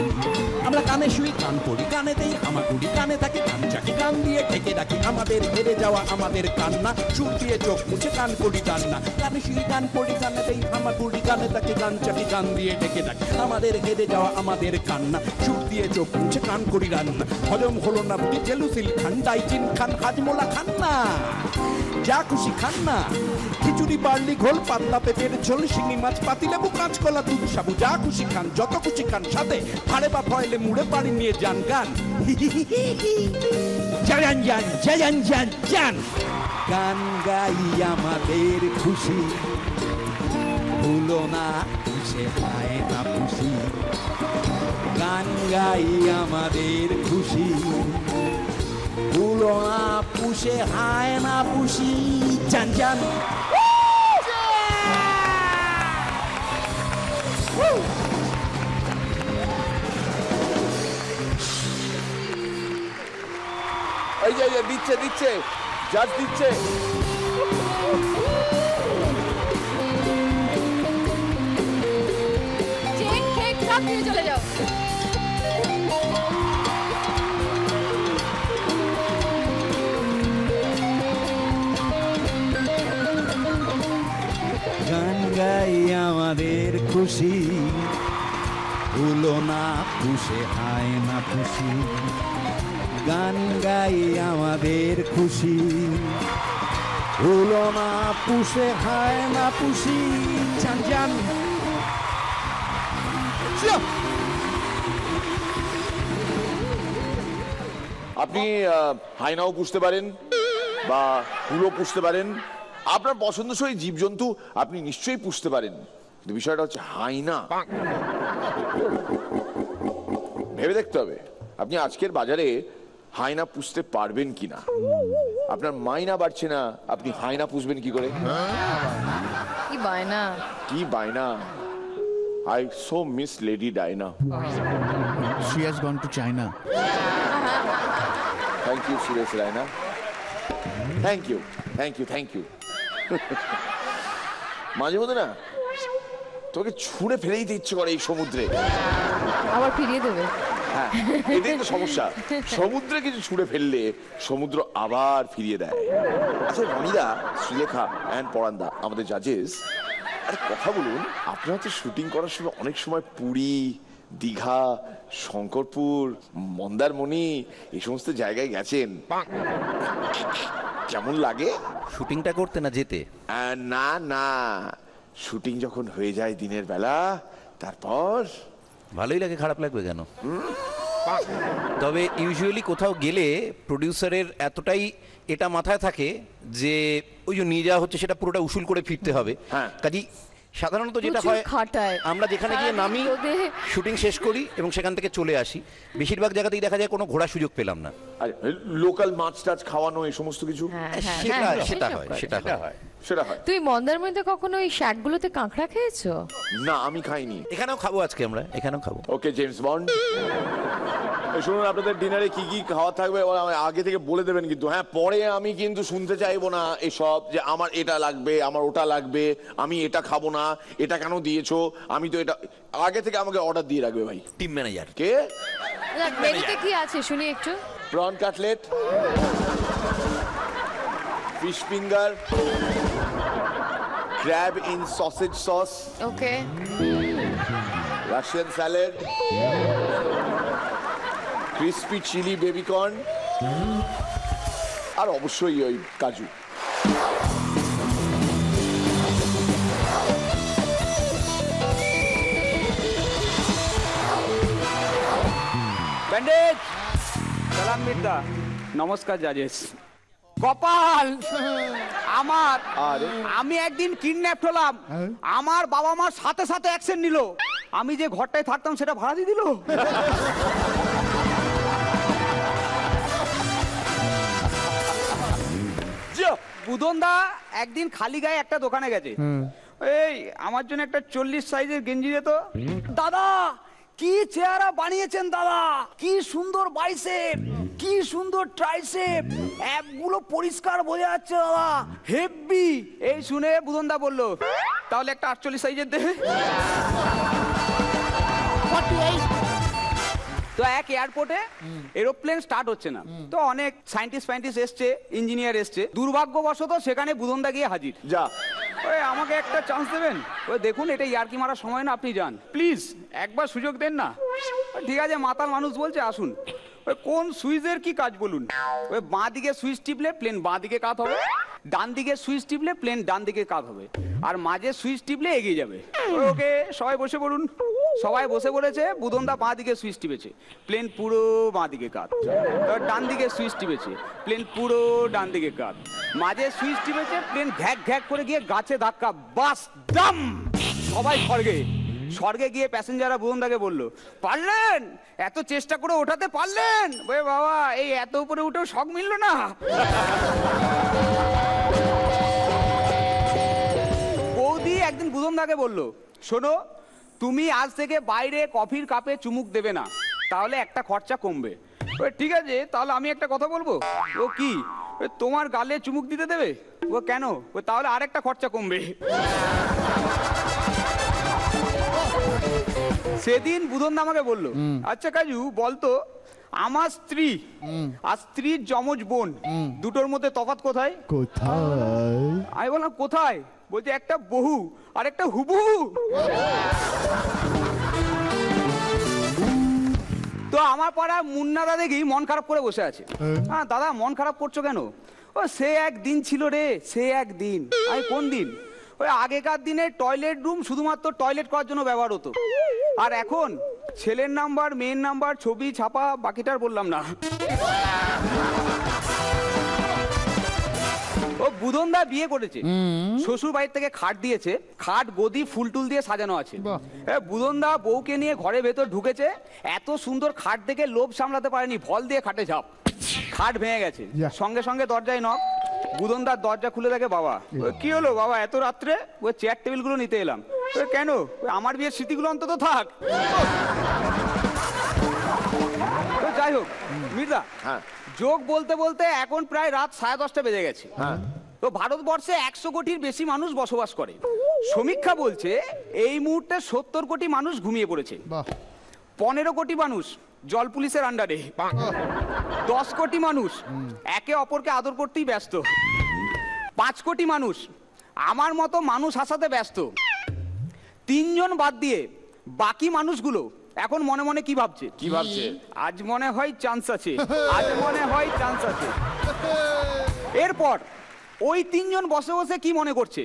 আমরা গানে শুই, গান পড়ি, গানে দেই হামাগুড়ি, গানে থাকি গান চাকি, গান দিয়ে ঢেকে রাখি আমাদের হেরে যাওয়া, আমাদের কান্না। সুর দিয়ে চোখ মুছে গান করি কান্না, গানে শুই, গান পড়ি, গানে দেই হামাগুড়ি, গানে থাকি গান চাকি, গান দিয়ে ঢেকে রাখি আমাদের হেরে যাওয়া, আমাদের কান্না। সুর দিয়ে চোখ মুছে গান করি রান্না। হজম হলো না বুঝি জেলুসিল খান, ডাইজিন খান, হাজমোলা খান না, যা খুশি খান না। খিচুড়ি, বার্লি ঘোল, পাতলা পেঁপের ঝোল, শিঙি মাছ, পাতিলেবু, কাঁচকলা, দুধ সাবু, যা খুশি খান, যত খুশি খান। সাথে ভাড়ে বা ফয়েলে মুড়ে বাড়ি নিয়ে যান গান। জান জান জান জান জান। গান গাই আমাদের খুশি, ভুলো না খুশি হায় না খুশি। গান গাই আমাদের খুশি, ভুলো ভুলো না পুষে হায় না পুষি জান জান এই যে দিচ্ছে জাজ দিচ্ছে। চলে যাও। গান গাই আমাদের খুশি ভুলো না পুষে হায় না পুষি গান গাই আমাদের খুশি ভুলো না পুষে হায় না পুষি জান জান। আপনি হায়নাও পুষতে পারেন বা হুলো পুষতে পারেন, আপনার পছন্দসই জীবজন্তু আপনি নিশ্চয়ই পুষতে পারেন, কিন্তু বিষয়টা হচ্ছে হায়না। ভেবে দেখতে হবে আপনি আজকের বাজারে হায়না পুষতে পারবেন কিনা। আপনার মাইনা বাড়ছে না, আপনি হায়না পুষবেন কি করে? কি বায়না, কি বায়না। I so miss Lady Diana. She has gone to China. Thank you, Suresh Raina. Thank you. মাঝে মধ্যে না তোকে ছুঁড়ে ফেলে দিতে ইচ্ছে করে এই সমুদ্রে। আবার ফিরিয়ে দেবে? হ্যাঁ, এটাই তো সমস্যা। সমুদ্রে কিছু ছুঁড়ে ফেললে সমুদ্র আবার ফিরিয়ে দেয়। আচ্ছা রনিদা, শ্রীলেখা অ্যান্ড পরান্দা, আমাদের জাজেস, আরে কথা বলুন, আপনারা তো শুটিং করার সময় অনেক সময় পুরী, দীঘা, শঙ্করপুর, মন্দারমণি এই সমস্ত জায়গায় গেছেন, কেমন লাগে শুটিংটা করতে না যেতে? না না, শুটিং যখন হয়ে যায় দিনের বেলা তারপর ভালোই লাগে, খারাপ লাগবে কেন? তবে ইউজুয়ালি কোথাও গেলে প্রডিউসারের এতটাই এটা মাথায় থাকে যে ওই যে নিয়ে যাওয়া হচ্ছে সেটা পুরোটা উসুল করে ফিরতে হবে। কাজী সাধারণত যেটা হয় আমরা যেখানে গিয়ে নামি, শুটিং শেষ করি এবং সেখান থেকে চলে আসি। বেশিরভাগ জায়গাতেই দেখা যায় কোনো ঘোরার সুযোগ পেলাম না। লোকাল মাছ টাছ খাওয়ানো এই সমস্ত কিছু সেটা হয়। তুই মন্দারমণিতে কখনো ওই শ্যাকগুলোতে কাঁকড়া খেয়েছো? না, আমি খাইনি। এখানেও খাবো, আজকে আমরা এখানেও খাবো। ওকে জেমস বন্ড, শুনুন আপনাদের ডিনারে কি কি খাওয়া থাকবে আগে থেকে বলে দেবেন কিন্তু। হ্যাঁ, পরে আমি কিন্তু শুনতে চাইবো না এসব যে আমার এটা লাগবে, আমার ওটা লাগবে, আমি এটা খাবো না, এটা কেন দিয়েছো, আমি তো এটা। আগে থেকে আমাকে অর্ডার দিয়ে রাখবে ভাই। টিম ম্যানেজার কে? মেনুতে কি আছে শুনি একটু। Prawn cutlet, fish finger, crab in sausage sauce, okay, Russian salad, crispy chili baby corn, আর অবশ্যই ওই কাজু। ব্যান্ডেজ, সালাম মির্দা, নমস্কার জাজেস। কপাল আমার, আমি একদিন কিডন্যাপ হলাম, আমার বাবা মার সাথে সাথে অ্যাকশন নিল, আমি যে ঘরটায় থাকতাম সেটা ভাড়া দিয়ে দিল। বুদনদা একদিন খালি গায়ে একটা দোকানে গেছে, এই আমার জন্য একটা 40 সাইজের গেঞ্জি দে তো। দাদা কি চেহারা বানিয়েছেন দাদা, কি সুন্দর বাইসেপ, কি সুন্দর ট্রাইসেপ, অ্যাপগুলো পরিষ্কার বোঝা যাচ্ছে দাদা, হেভি। এই শুনে বুদনদা বলল তাহলে একটা 48 সাইজের দে। তো এক এয়ারপোর্টে এরোপ্লেন স্টার্ট হচ্ছে না, তো অনেক সায়েন্টিস্ট এসছে, ইঞ্জিনিয়ার এসছে, দুর্ভাগ্যবশত সেখানে বুদনদা গিয়ে হাজির। যা ওই আমাকে একটা চান্স দেবেন, ওই দেখুন এটা ইয়ার্কি মারার সময় না, আপনি যান প্লিজ, একবার সুযোগ দেন না। ঠিক আছে, মাতাল মানুষ বলছে আসুন। ওই কোন সুইচের কি কাজ বলুন, ওই বাঁ দিকে সুইচ টিপলে প্লেন বাঁ দিকে কাত হবে, ডান দিকে সুইচ টিপলে প্লেন ডান দিকে কাত হবে, আর মাঝে সুইচ টিপলে এগিয়ে যাবে। ওকে সবাই বসে পড়ুন। সবাই বসে পড়েছে, বুদনদা বাঁ দিকে সুইচ টিপেছে, প্লেন পুরো বাঁ দিকে কাত, ডান দিকে সুইচ টিপেছে, প্লেন পুরো ডান দিকে কাত, মাঝে সুইচ টিপেছে, প্লেন ঘ্যাক ঘ্যাক করে গিয়ে গাছে ধাক্কা, বাস ডাম, সবাই স্বর্গে। স্বর্গে গিয়ে প্যাসেঞ্জাররা বুদনদাকে বললো, পারলেন, এত চেষ্টা করে ওঠাতে পারলেন? ওই বাবা, এই এত উপরে উঠেও শখ মিললো না। বৌদি একদিন বুদনদাকে বললো, শোনো, তুমি আজ থেকে বাইরে কফির কাপে চুমুক দেবে না, তাহলে একটা খরচা কমবে। ওই ঠিক আছে, তাহলে আমি একটা কথা বলবো। ও কি? তোমার গালে চুমুক দিতে দেবে? ও কেন? ও তাহলে আরেকটা খরচা কমবে। সেদিন বুদনদা আমাকে বললো, আচ্ছা কাজু বলতো, আমার স্ত্রী আর স্ত্রীর যমজ বোন দুটোর মধ্যে তফাৎ কোথায়? কোথায়? আমি বললাম কোথায়? বলছে একটা বহু আর একটা হুবহু। তো আমার পাড়া মুন্নাদা দেখি মন খারাপ করে বসে আছে। হ্যাঁ দাদা, মন খারাপ করছো কেন? ও সে একদিন ছিল রে, সে একদিন। আমি কোন দিন? ওই আগেকার দিনে টয়লেট রুম শুধুমাত্র টয়লেট করার জন্য ব্যবহার হতো, আর এখন ছেলের নাম্বার, মেয়ের নাম্বার, ছবি ছাপা, বাকিটার বললাম না। ও বুদনদা বিয়ে করেছে, শ্বশুর বাড়ির থেকে খাট দিয়েছে, খাট গদি ফুল টুল দিয়ে সাজানো আছে। বুদনদা বউকে নিয়ে ঘরের ভেতর ঢুকেছে, এত সুন্দর খাট দেখে লোভ সামলাতে পারেনি, ফল দিয়ে খাটে ঝাপ, খাট ভেঙে গেছে। সঙ্গে সঙ্গে দরজায় নক, বুদনদার দরজা খুলে দেখে বাবা। কি হলো বাবা এত রাত্রে? ওই চেয়ার টেবিল গুলো নিতে এলাম। কেন? আমার বিয়ের স্মৃতিগুলো অন্তত থাক। যাই হোক মির্জা, যোগ বলতে বলতে এখন প্রায় রাত 10:30 বেজে গেছে। তো ভারতবর্ষে 100 কোটির বেশি মানুষ বসবাস করে। সমীক্ষা বলছে এই মুহূর্তে 70 কোটি মানুষ ঘুমিয়ে পড়েছে। 15 কোটি মানুষ জল পুলিশের আন্ডারে, 10 কোটি মানুষ একে অপরকে আদর করতেই ব্যস্ত, 5 কোটি মানুষ আমার মতো মানুষ হাসাতে ব্যস্ত। 3 জন বাদ দিয়ে বাকি মানুষগুলো এখন মনে মনে কি ভাবছে? কি ভাবছে? আজ মনে হয় চান্স আছে, আজ মনে হয় চান্স আছে। এরপর ওই 3 জন বসে বসে কি মনে করছে?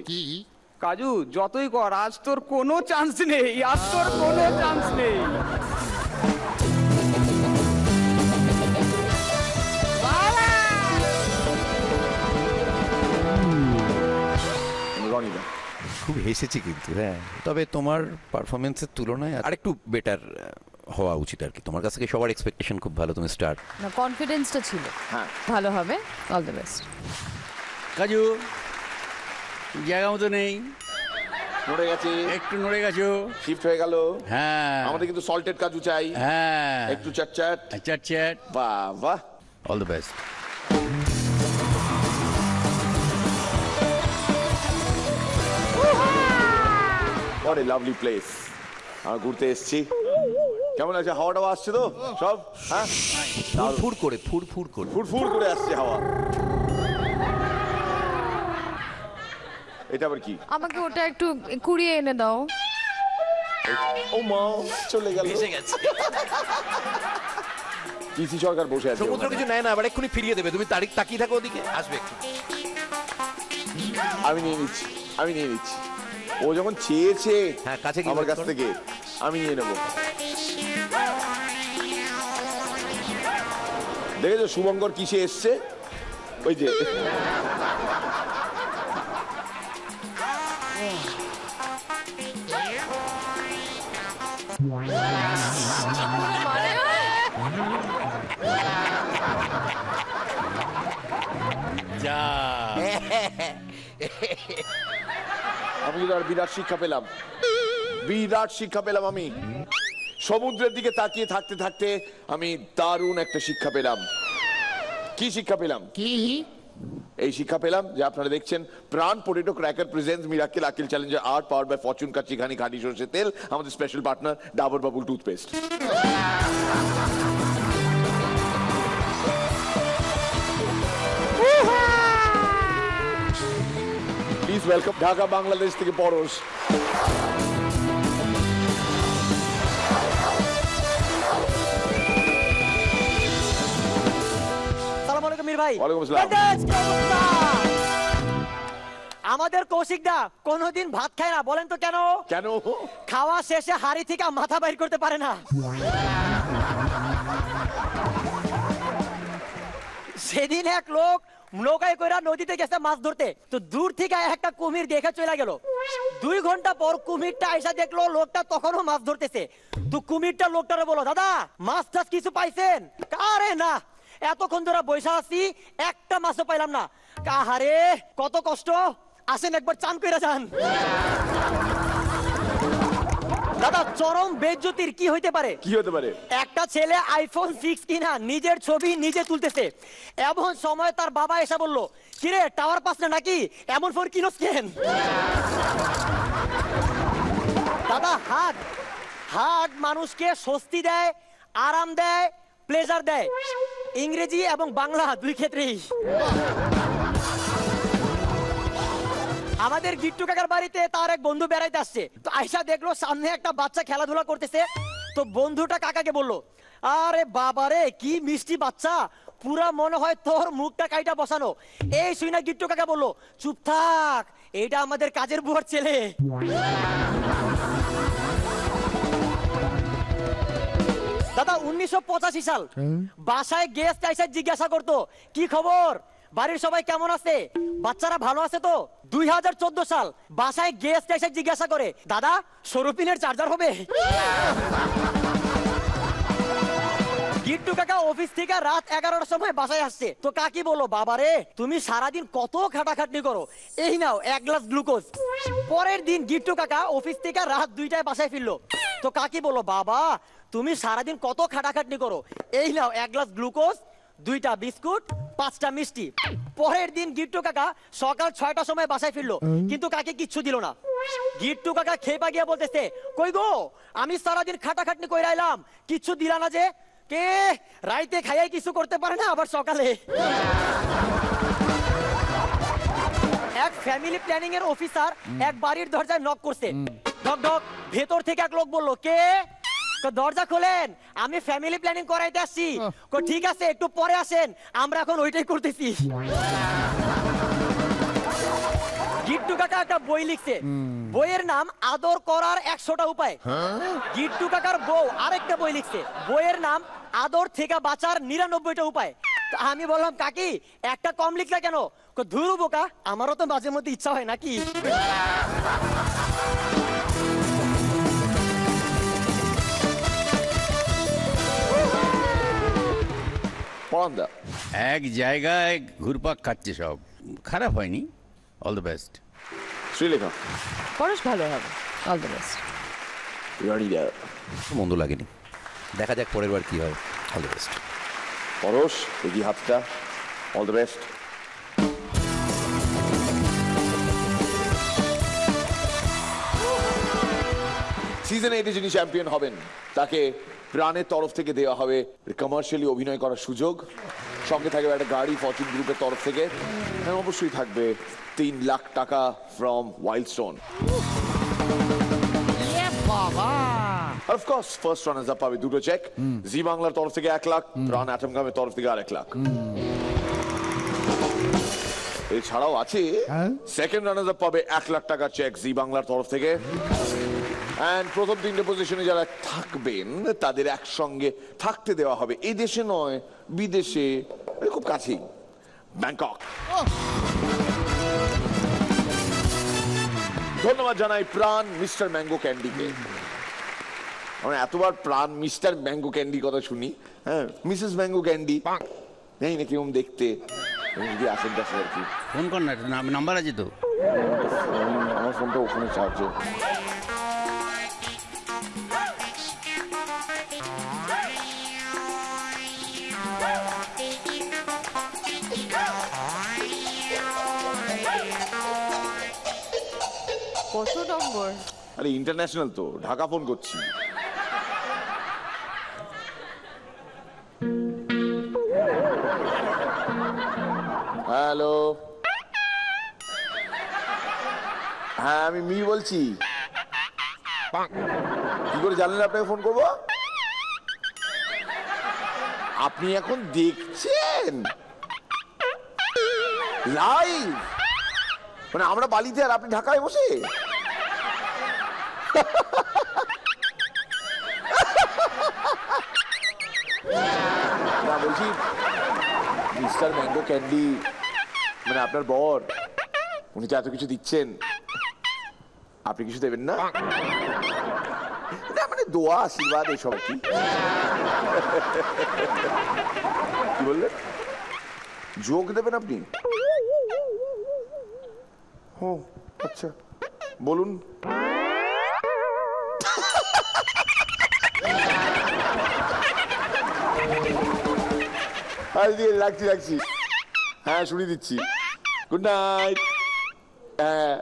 কাজু যতই কর, আজ তোর কোনো চান্স নেই, আজ তোর কোনো চান্স নেই। খুব হেসেছি কিন্তু, হ্যাঁ। তবে তোমার পারফরমেন্সের তুলনায় আরেকটু বেটার হওয়া উচিত আর কি। তোমার কাছ থেকে সবার এক্সপেকটেশন খুব ভালো, তুমি স্টার। না, কনফিডেন্সটা ছিল। হ্যাঁ, ভালো হবে। All the best. কাজু জায়গা মতো নেই, নড়ে গেছে, একটু নড়ে গেছো, শিফট হয়ে গেল। হ্যাঁ, আমাদের কিন্তু সল্টেড কাজু চাই। হ্যাঁ, একটু চ্যাট চ্যাট। বাহ বাহ, all the best. What a lovely place. আমরা ঘুরতে এসেছি। কেমন আছে? হাওয়া টাওয়া আসছে তো সব? হ্যাঁ, ফুরফুর করে ফুরফুর করে আসছে হাওয়া। এটা আবার কি? আমাকে ওটা একটু কুড়িয়ে এনে দাও। ও মা, চলে গেল। এসে গেছে। পিসি সরকার বসে আছে। সমুদ্র কিছু নেয় না, আবার এক্ষুনি ফিরিয়ে দেবে। তুমি তাকিয়ে থাকো ওদিকে, আসবে একটু। আমি নিয়ে নিচ্ছি। ও যখন চেয়েছে কাছে আমার কাছ থেকে, আমি নিয়ে নেব। দেখেছো শুভঙ্কর কিসে এসছে? ওই যে আমি আর বিরাট শিক্ষা পেলাম। আমি সমুদ্রের দিকে তাকিয়ে থাকতে থাকতে আমি দারুণ একটা শিক্ষা পেলাম। কি শিক্ষা পেলাম? এই শিক্ষা পেলাম যে আপনারা দেখছেন Pran potato cracker presents miracle আকিল চ্যালেঞ্জার 8 পাওয়ার্ড বাই ফরচুন কাচ্চি ঘানি খাঁটি সরষের তেল, আমাদের special partner Dabur Babool toothpaste. Please welcome Dhaka Bangladesh থেকে পরশ। আমাদের কৌশিকদা কোনদিন ভাত খায় না, বলেন তো কেন? কেন? খাওয়া শেষে হাড়ি থেকে মাথা বাইর করতে পারে না। সেদিন এক লোক নৌকায় কইরা নদীতে গেছে মাছ ধরতে, তো দূর থেকে একটা কুমির দেখে চলে গেল। 2 ঘন্টা পর কুমিরটা আইসা দেখলো লোকটা তখনও মাছ ধরতেছে। তো কুমিরটা লোকটারে বলো, দাদা মাছ টাছ কিছু পাইছেন? আরে না, এতক্ষণ ধরে বৈশা আছি, একটা মাছও পাইলাম না। কাহারে কত কষ্ট, আসেন একবার চান কইরা যান। দাদা চরম বেজ্জতির কি হইতে পারে? কি হতে পারে? একটা ছেলে আইফোন 6 কিনা নিজের ছবি নিজে তুলতেছে, এমন সময় তার বাবা এসে বলল, কিরে টাওয়ার পাস না নাকি, এমন ফোন কিনস কেন? দাদা হাগ মানুষকে স্বস্তি দেয়, আরাম দেয়, প্লেজার দেয়, ইংরেজি এবং বাংলা দুই ক্ষেত্রেই। আমাদের গিট্টু কাকার বাড়িতে তার এক বন্ধু বেড়াইতে আসছে, তো আয়শা দেখলো সামনে একটা বাচ্চা খেলাধুলা করতেছে, তো বন্ধুটা কাকাকে বলল, আরে বাবারে কি মিষ্টি বাচ্চা, পুরা মনে হয় তোর মুখটা কাইটা বসানো। এই শুই না গিট্টু কাকা বলল, চুপ থাক, এটা আমাদের কাজের বুয়ার ছেলে। দাদা 1985 সাল, বাসায় গেস্ট আইসা জিজ্ঞাসা করতো, কি খবর, বাড়ির সবাই কেমন আছে, বাচ্চারা ভালো আছে তো? 2014 সাল, বাসায় গেস্ট এসে জিজ্ঞাসা করে, দাদা সরুপিনের চার্জার হবে? গিট্টু কাকা অফিস থেকে রাত 11টার সময় বাসায় আসছে, তো কাকি বললো, বাবারে তুমি সারাদিন কত খাটাখাটনি করো, এই নাও 1 গ্লাস গ্লুকোজ। পরের দিন গিট্টু কাকা অফিস থেকে রাত 2টায় বাসায় ফিরলো, তো কাকি বললো, বাবা তুমি সারাদিন কত খাটাখাটনি করো, এই নাও 1 গ্লাস গ্লুকোজ, 2টা বিস্কুট, 5টা মিষ্টি। পরের দিন গিট্টু কাকা সকাল 6টার সময় বাসায় ফিরলো, কিন্তু কাকে কিচ্ছু দিল না। গিট্টু কাকা খেপা গিয়া বলতেছে, কই গো আমি সারাদিন খাটাখাটনি কইরা আইলাম, কিচ্ছু দিলা না যে? কে রাইতে খাইয়াই কিছু করতে পারে না, আবার সকালে। এক ফ্যামিলি প্ল্যানিং এর অফিসার এক বাড়ির দরজায় নক করছে, ঢক ঢক, ভেতর থেকে এক লোক বলল, কে? দরজা খোলেন, আমি ফ্যামিলি প্ল্যানিং করাইতে আসছি। ঠিক আছে একটু পরে আসেন, আমরা এখন ওইটাই করতেছি। গিট্টু কাকা একটা বই লিখছে, বইয়ের নাম আদর করার 100টা উপায়। গিট্টু কাকার বউ আরেকটা বই লিখছে, বইয়ের নাম আদর থেকে বাঁচার 99টা উপায়। আমি বললাম, কাকি একটা কম লিখলা কেন? ধুরু বোকা, আমারও তো মাঝে মধ্যে ইচ্ছা হয় নাকি। এক জায়গায় ঘুরপাক খাচ্ছে সব, খারাপ হয়নি, অল দ্য বেস্ট। শ্রীলেখা পরশ ভালো হবে, অল দ্য বেস্ট। মন্দ লাগেনি, দেখা যাক পরের বার কি হয়, অল দ্য বেস্ট। পরশ এগিয়ে হাতটা, অল দ্য বেস্ট। সিজন 8 যিনি চ্যাম্পিয়ন হবেন তাকে প্রাণের তরফ থেকে দেওয়া হবে কমার্শিয়ালি অভিনয় করার সুযোগ, সঙ্গে থাকবে একটা গাড়ি ফরচুন গ্রুপের তরফ থেকে, অবশ্যই থাকবে 3 লাখ টাকা ফ্রম ওয়াইল্ডস্টোন। আর of course first runners up পাবে 2টো চেক, জি বাংলার তরফ থেকে 1 লাখ, প্রাণ অ্যাটম গামের তরফ থেকে 1 লাখ। এছাড়াও আছে সেকেন্ড রানার্স আপ পাবে 1 লাখ টাকা চেক জি বাংলার তরফ থেকে। এন্ড প্রথম 3টে পজিশনে যারা থাকবেন তাদের একসঙ্গে থাকতে দেওয়া হবে, এই দেশে নয় বিদেশে, খুব কাছেই, ব্যাংকক। ধন্যবাদ জানাই প্রাণ মিস্টার ম্যাঙ্গো ক্যান্ডিকে। আমরা এতবার প্রাণ মিস্টার ম্যাঙ্গো ক্যান্ডি কথা শুনি, হ্যাঁ মিসেস ম্যাঙ্গো ক্যান্ডি নেই না কেমন দেখতে, আসেন টাসেন আর কি। ফোন কর না, নাম্বার আছে তো? আমার ফোনটা ওখানে চার্জে। কত নম্বর? আরে ইন্টারন্যাশনাল তো, ঢাকা ফোন করছি। হ্যালো, হ্যাঁ আমি মি বলছি। কি করে জানলেন আপনাকে ফোন করবো? আপনি এখন দেখছেন লাইভ, মানে আমরা বালিতে আর আপনি ঢাকায় বসে? না বলছি মিস্টার ম্যাঙ্গো ক্যান্ডি মানে আপনার বর, উনি তো এত কিছু দিচ্ছেন, আপনি কিছু দেবেন না? মানে দোয়া আশীর্বাদ এসব কি বললেন? যোগ দেবেন আপনি? ও আচ্ছা, বলুন। রাখছি, হ্যাঁ শুনিয়ে দিচ্ছি। Good night. হ্যাঁ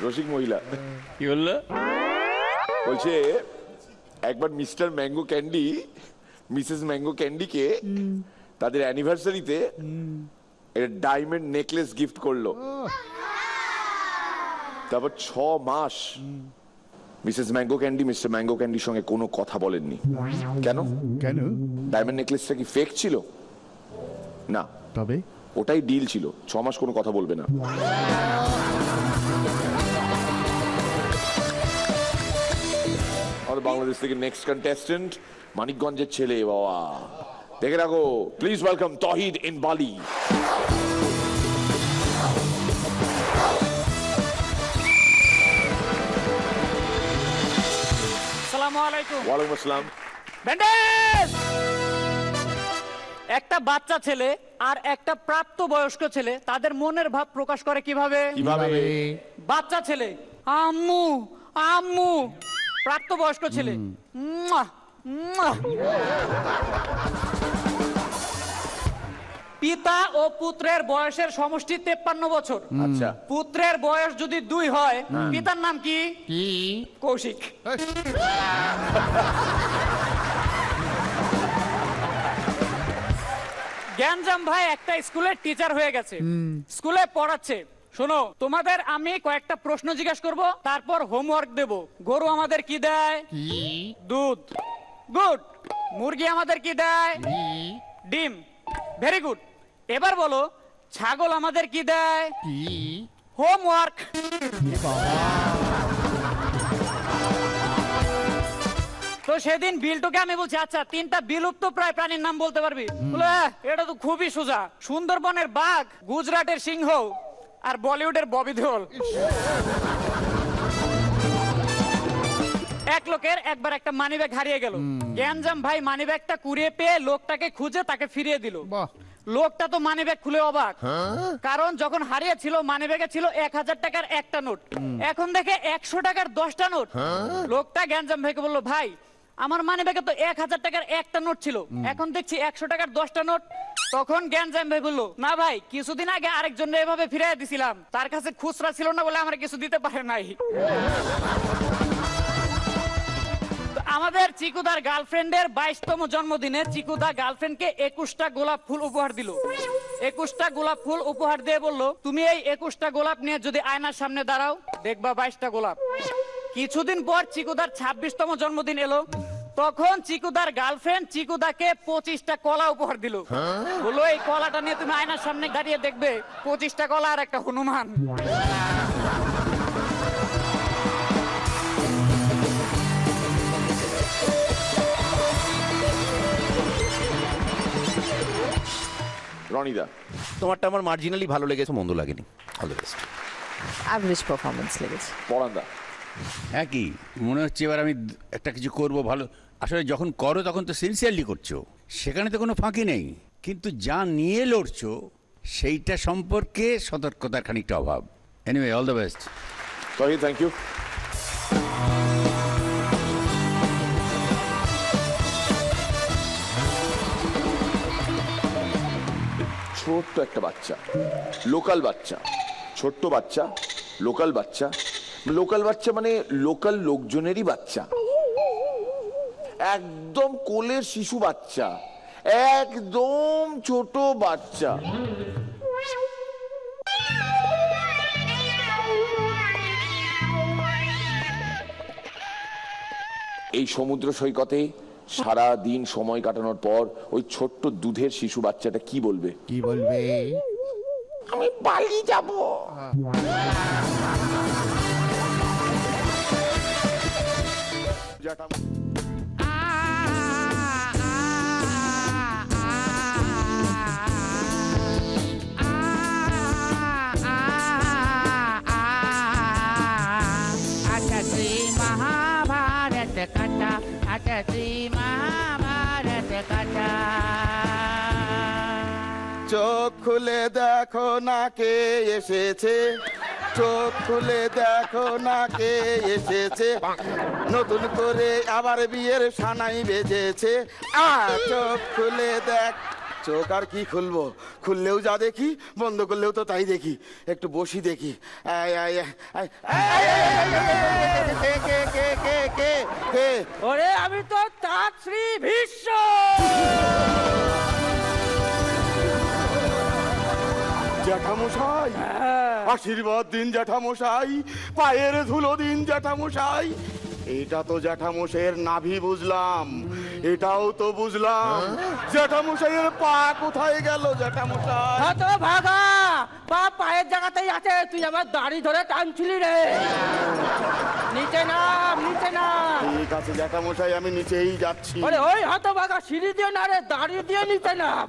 রসিক মহিলা কি বললো? বলছে একবার Mr Mango Candy Mrs Mango ক্যান্ডিকে তাদের অ্যানিভার্সারিতে একটা ডায়মন্ড নেকলেস গিফট করলো। তারপর 6 মাস Mrs Mango Candy Mr Mango ক্যান্ডির সঙ্গে কোনো কথা বলেননি। কেন? ডায়মন্ড নেকলেসটা কি ফেক ছিল? না, তবে ওটাই ডিল ছিল, 6 মাস কোনো কথা বলবে না। আমাদের বাংলাদেশ থেকে নেক্সট কন্টেস্টেন্ট মানিকগঞ্জের ছেলে, বাবা দেখে রাখো। প্লিজ ওয়েলকাম তহিদ ইন বালি। আসসালামু আলাইকুম। ওয়ালাইকুম আসসালাম। ব্যান্ডেজ! একটা বাচ্চা ছেলে আর একটা প্রাপ্তবয়স্ক ছেলে তাদের মনের ভাব প্রকাশ করে কিভাবে? বাচ্চা ছেলে আম্মু আম্মু, প্রাপ্তবয়স্ক ছেলে মুয়া, মুয়া। পিতা ও পুত্রের বয়সের সমষ্টি 53 বছর। আচ্ছা, পুত্রের বয়স যদি 2 হয়, পিতার নাম কি? কৌশিক। জ্ঞানজাম ভাই একটা স্কুলের টিচার হয়ে গেছে, স্কুলে পড়াচ্ছে। শোনো, তোমাদের আমি কয়েকটা প্রশ্ন জিজ্ঞাসা করব, তারপর হোমওয়ার্ক দেব। গরু আমাদের কি দেয়? দুধ। গুড। মুরগি আমাদের কি দেয়? ডিম। Very good. এবার বলো, ছাগল আমাদের কি দেয়? হোমওয়ার্ক। তো সেদিন বিল্টুকে আমি বলছি, আচ্ছা 3টা বিলুপ্ত প্রায় প্রাণীর নাম বলতে পারবি? বলে এটা তো খুবই সোজা, সুন্দরবনের বাঘ, গুজরাটের সিংহ আর বলিউডের ববি দেওল। এক লোকের একবার একটা মানিব্যাগ হারিয়ে গেল। জ্ঞানজাম ভাই মানিব্যাগটা কুড়িয়ে পেয়ে লোকটাকে খুঁজে তাকে ফিরিয়ে দিল। লোকটা তো মানিব্যাগ খুলে অবাক, কারণ যখন হারিয়েছিল মানিব্যাগে ছিল 1000 টাকার একটা নোট, এখন দেখে 100 টাকার 10টা নোট। লোকটা জ্ঞানজাম ভাইকে বললো, ভাই আমার মানিব্যাগে তো 1000 টাকার একটা নোট ছিল, এখন দেখছি 100 টাকার 10টা নোট। তখন জ্ঞানজাম ভাই বললো, না ভাই কিছুদিন আগে আরেকজন এভাবে ফিরিয়ে দিছিলাম, তার কাছে খুচরা ছিল না বলে আমার কিছু দিতে পারে নাই। আমাদের চিকুদার গার্লফ্রেন্ডের 22তম জন্মদিনে চিকুদা গার্লফ্রেন্ডকে 21টা গোলাপ ফুল উপহার দিল। 21টা গোলাপ ফুল উপহার দিয়ে বলল, তুমি এই 21টা গোলাপ নিয়ে যদি আয়নার সামনে দাঁড়াও দেখবা 22টা গোলাপ। কিছুদিন পর চিকুদার 26তম জন্মদিন এলো, তখন চিকুদার গার্লফ্রেন্ড চিকুদাকে 25টা কলা উপহার দিল। বললো, এই কলাটা নিয়ে তুমি আয়নার সামনে দাঁড়িয়ে দেখবে 25টা কলা আর একটা হনুমান। রনিদা, তোমারটা আমার মার্জিনালি ভালো লেগেছে, মন্দ লাগেনি। All the best. Average performance লেগেছে। পরান্দা একই মনে হচ্ছে, এবার আমি একটা কিছু করব ভালো। আসলে যখন করো তখন তো সিনসিয়ারলি করছো, সেখানে তো কোনো ফাঁকি নেই, কিন্তু যা নিয়ে লড়ছো সেইটা সম্পর্কে সতর্কতার খানিকটা অভাব। Anyway, all the best. Thank you. ছোট্ট একটা বাচ্চা, লোকাল বাচ্চা, ছোট্ট বাচ্চা, লোকাল বাচ্চা। লোকাল বাচ্চা মানে লোকাল লোকজনেরই বাচ্চা, একদম কোলের শিশু বাচ্চা, একদম ছোট বাচ্চা। এই সমুদ্র সৈকতে সারা দিন সময় কাটানোর পর ওই ছোট্ট দুধের শিশু বাচ্চাটা কি বলবে? কি বলবে? আমি পালিয়ে যাব। চোখ খুলে দেখো না কে এসেছে, চোখ খুলে দেখো না কে এসেছে, নতুন করে আবার বিয়ের সানাই বেজেছে। চোখ খুলে দেখ। চোখ আর কি খুলবো, খুললেও যা দেখি, বন্ধ করলেও তো তাই দেখি। একটু বসি দেখি। ওরে আমি তো তার শ্রী ভীষ্ম। জ্যাঠামশাই, আশীর্বাদ দিন জ্যাঠামশাই, পায়ের ধুলো দিন জ্যাঠামশাই। এটা তো জ্যাঠামশাইয়ের নাভি বুঝলাম, এটাও তো বুঝলাম, জ্যাঠামশাইয়ের পা কোথায় গেল জ্যাঠামশাই? তো ভাগা, পা পায়ের জায়গাতেই আছে, তুই আমার দাড়ি ধরে টানছিলি রে। নিচে নাম, নিচে নাম। ঠিক আছে জ্যাঠামশাই, আমি নিচেই যাচ্ছি। ওরে ওই হতো ভাগা, সিঁড়ি দিয়ে না রে, দাড়ি দিয়ে নিচে নাম।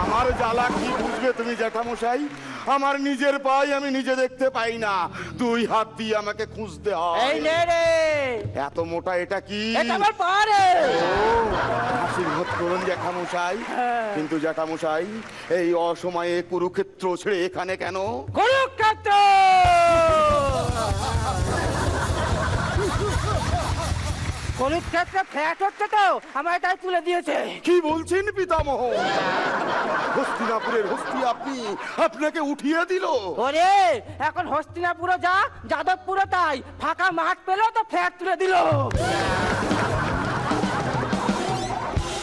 আমার জ্বালা কি বুঝবে তুমি জ্যাঠামশাই? আমার নিজের পাই আমি নিজে দেখতে পাই না, দুই হাত দিয়ে আমাকে খুঁজতে হয়। এই নে রে। এত মোটা এটা কি? এটা আমার পা রে। আশীর্বাদ করুন জ্যাঠামশাই। কিন্তু জ্যাঠামশাই, এই অসময়ে কুরুক্ষেত্র ছেড়ে এখানে কেন? কুরুক্ষেত্র কুরুক্ষেত্রে ফ্ল্যাট হচ্ছে তো, আমার তাই তুলে দিয়েছে। কি বলছেন পিতামহ? হস্তিনাপুরের হস্তি আপনি, আপনাকে উঠিয়ে দিল? ওরে এখন হস্তিনাপুরে যা, যাদবপুরে তাই, ফাঁকা মাঠ পেলো তো ফ্ল্যাট তুলে দিল।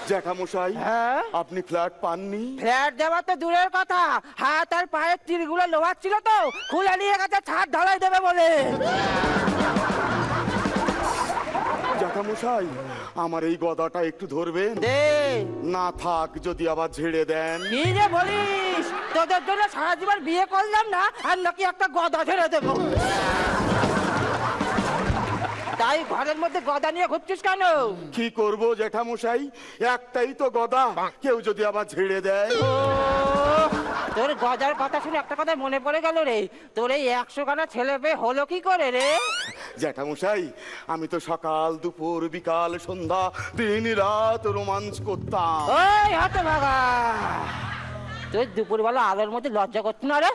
জ্যাঠামশাই, আপনি ফ্ল্যাট পাননি? ফ্ল্যাট দেওয়া তো দূরের কথা, হাত আর পায়ের তীরগুলো লোহার ছিল তো, খুলে নিয়ে গেছে ছাদ ঢালাই দেবে বলে। জ্যাঠামশাই, আমার এই গদাটা একটু ধরবেন? না থাক, যদি আবার ঝেড়ে দেন। কি যে বলিস, তোদের জন্য সারা জীবন বিয়ে করলাম না, আর নাকি একটা গদা ঝেড়ে দেবো? তাই ঘরের মধ্যে গদা নিয়ে ঘুরছিস কেন? কি করবো জ্যাঠামশাই, একটাই তো গদা, কেউ যদি আবার ঝেড়ে দেয়। তোর গদার কথা শুনে একটা কথা মনে পড়ে গেল রে, তোর এই 100 খানা ছেলে পেয়ে হলো কি করে রে? জ্যাঠামশাই, আমি তো সকাল দুপুর বিকাল সন্ধ্যা দিন রাত রোমাঞ্চ করতাম। ওই হাতে ভাগা, তুই দুপুরবেলা আলোর মধ্যে লজ্জা করছিস না রে?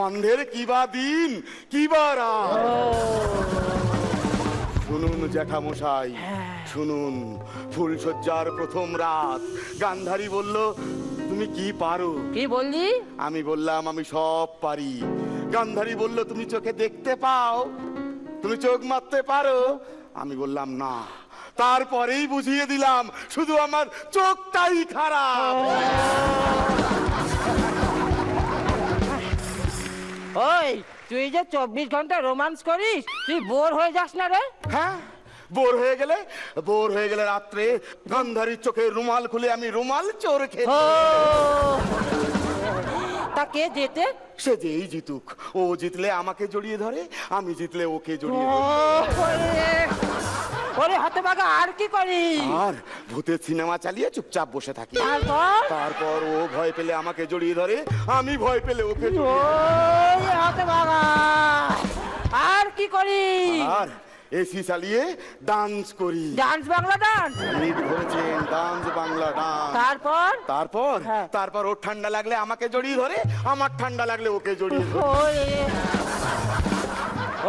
অন্ধের কিবা দিন কিবা রাত। শুনুন জ্যাঠামশাই, শুনুন, ফুলসজ্জার প্রথম রাত গান্ধারী বলল, তুমি কি পারো? কি বললি? আমি বললাম আমি সব পারি। গান্ধারী বলল, তুমি চোখে দেখতে পাও, তুমি চোখ মারতে পারো? আমি বললাম না। তারপরেই বুঝিয়ে দিলাম শুধু আমার চোখটাই খারাপ। ওই তুই যে 24 ঘন্টা রোমান্স করিস, তুই বোর হয়ে যাস না রে? হ্যাঁ, বোর হয়ে গেলে রাত্রে গান্ধারীর চোখে রুমাল খুলে আমি রুমাল চোর খেতে। তা কে জেতে? সে যেই জিতুক, ও জিতলে আমাকে জড়িয়ে ধরে, আমি জিতলে ওকে জড়িয়ে ধরে। ওরে হাতে ভাগা, আর কি করি? আর ভূতের সিনেমা চালিয়ে চুপচাপ বসে থাকি। তারপর ও ভয় পেলে আমাকে জড়িয়ে ধরে, আমি ভয় পেলে ওকে জড়িয়ে। হাতে ভাগা, আর কি করি? আর এসি চালিয়ে ডান্স করি। Dance Bangla dance? ঠিক ধরেছেন, ডান্স বাংলা ডান্স। তারপর ওর ঠান্ডা লাগলে আমাকে জড়িয়ে ধরে, আমার ঠান্ডা লাগলে ওকে জড়িয়ে ধরে।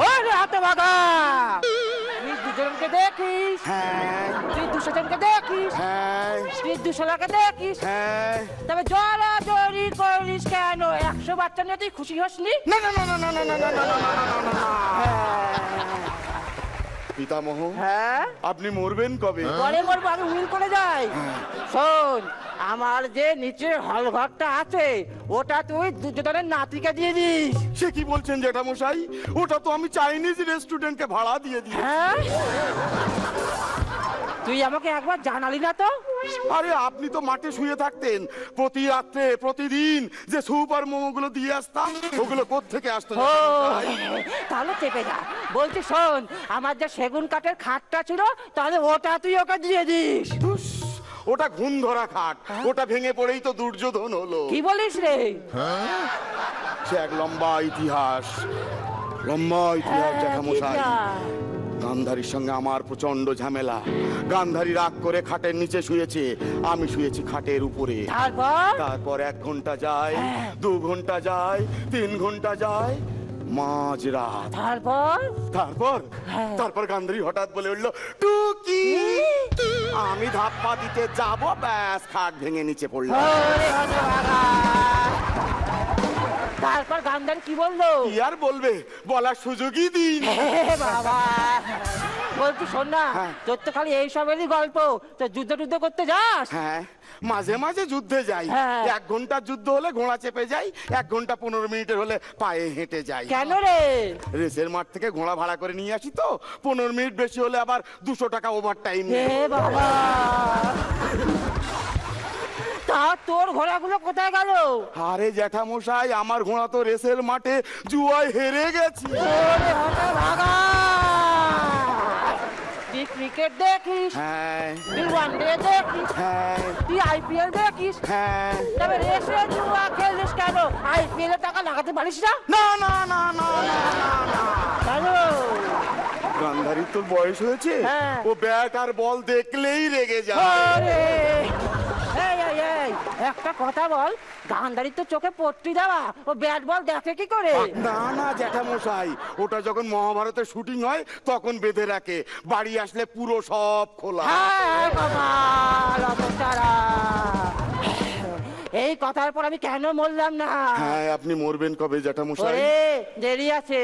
ওরে হাতে ভাগা, তুই দুজনকে দেখিস? হ্যাঁ। তুই 200 জনকে দেখিস? হ্যাঁ। তুই 200 লাখকে দেখিস? হ্যাঁ। তবে জড়াজড়ি করিস কেন? 100 বাচ্চা নিয়ে তুই খুশি হসনি? না না না না না না না না না। পিতামহ, হ্যাঁ আপনি মরবেন কবে? পরে মরবো, আমি উইল করে যাই। শোন, আমার যে নিচে হল ঘরটা আছে, ওটা তুই দুজনের নাতিকে দিয়ে দিস। সে কি বলছেন জ্যাঠামশাই? ওটা তো আমি চাইনিজ রেস্টুরেন্টকে ভাড়া দিয়ে দিই। হ্যাঁ, তুই আমাকে একবার জানালি না তো? আরে আপনি তো মাঠে শুয়ে থাকতেন, প্রতি রাত্রে প্রতিদিন যে সুপার মোমোগুলো দিয়ে আসতাম, ওগুলো কোত্থেকে আসতো? তাহলে চেপে যা। বলছি শোন, আমার যে সেগুন কাঠের খাটটা ছিল, তাহলে ওটা তুই ওকে দিয়ে দিস। ওটা ঘুণ ধরা খাট, ওটা ভেঙে পড়েই তো দুর্যোধন হলো। কি বলিস রে? সে এক লম্বা ইতিহাস জ্যাঠামশাই। গান্ধারীর সঙ্গে আমার প্রচন্ড ঝামেলা। গান্ধারী রাগ করে খাটের নিচে শুয়েছে, আমি শুয়েছি খাটের উপরে। তারপর 1 ঘন্টা যায়, 2 ঘন্টা যায়, 3 ঘন্টা যায়, মাঝরাত। তারপর গান্ধারী হঠাৎ বলে উঠলো, টুকি। আমি ধাপ্পা দিতে যাব, ব্যাস খাট ভেঙে নিচে পড়লাম। তারপর গান্ধারী কি বললো? কি আর বলবে, বলার সুযোগই দিন। বাবা বলছি শোন না, তোর তো খালি এইসবেরই গল্প, তো যুদ্ধ করতে যাস? হ্যাঁ, মাঝে মাঝে যুদ্ধে যাই। 1 ঘন্টার যুদ্ধ হলে ঘোড়া চেপে যাই, 1 ঘন্টা 15 মিনিটের হলে পায়ে হেঁটে যাই। কেন রে? রেসের মাঠ থেকে ঘোড়া ভাড়া করে নিয়ে আসি তো, 15 মিনিট বেশি হলে আবার 200 টাকা ওভার টাইম। বাবা, তা তোর ঘোড়াগুলো কোথায় গেল? আরে জ্যাঠামশাই, আমার ঘোড়া তো রেসের মাঠে জুয়ায় হেরে গেছে। তুই ক্রিকেট দেখিস? হ্যাঁ। তুই ওয়ানডে দেখিস? হ্যাঁ। তুই আইপিএল দেখিস? হ্যাঁ। তবে রেসে জুয়া খেলিস কেন? আইপিএল এ টাকা লাগাতে পারিস না? না না না না না। কেন? গান্ধারীর তোর বয়স হয়েছে, ও ব্যাট আর বল দেখলেই রেগে যায়। একটা কথা বল, গান্ধারীর তো চোখে পট্টি দেওয়া, ও ব্যাট বল দেখে কি করে? না না জ্যাঠামশাই, ওটা যখন মহাভারতের শুটিং হয় তখন বেঁধে রাখে, বাড়ি আসলে পুরো সব খোলা। এই কথার পর আমি কেন মরলাম না? হ্যাঁ, আপনি মরবেন কবে জ্যাঠামশাই? দেরি আছে।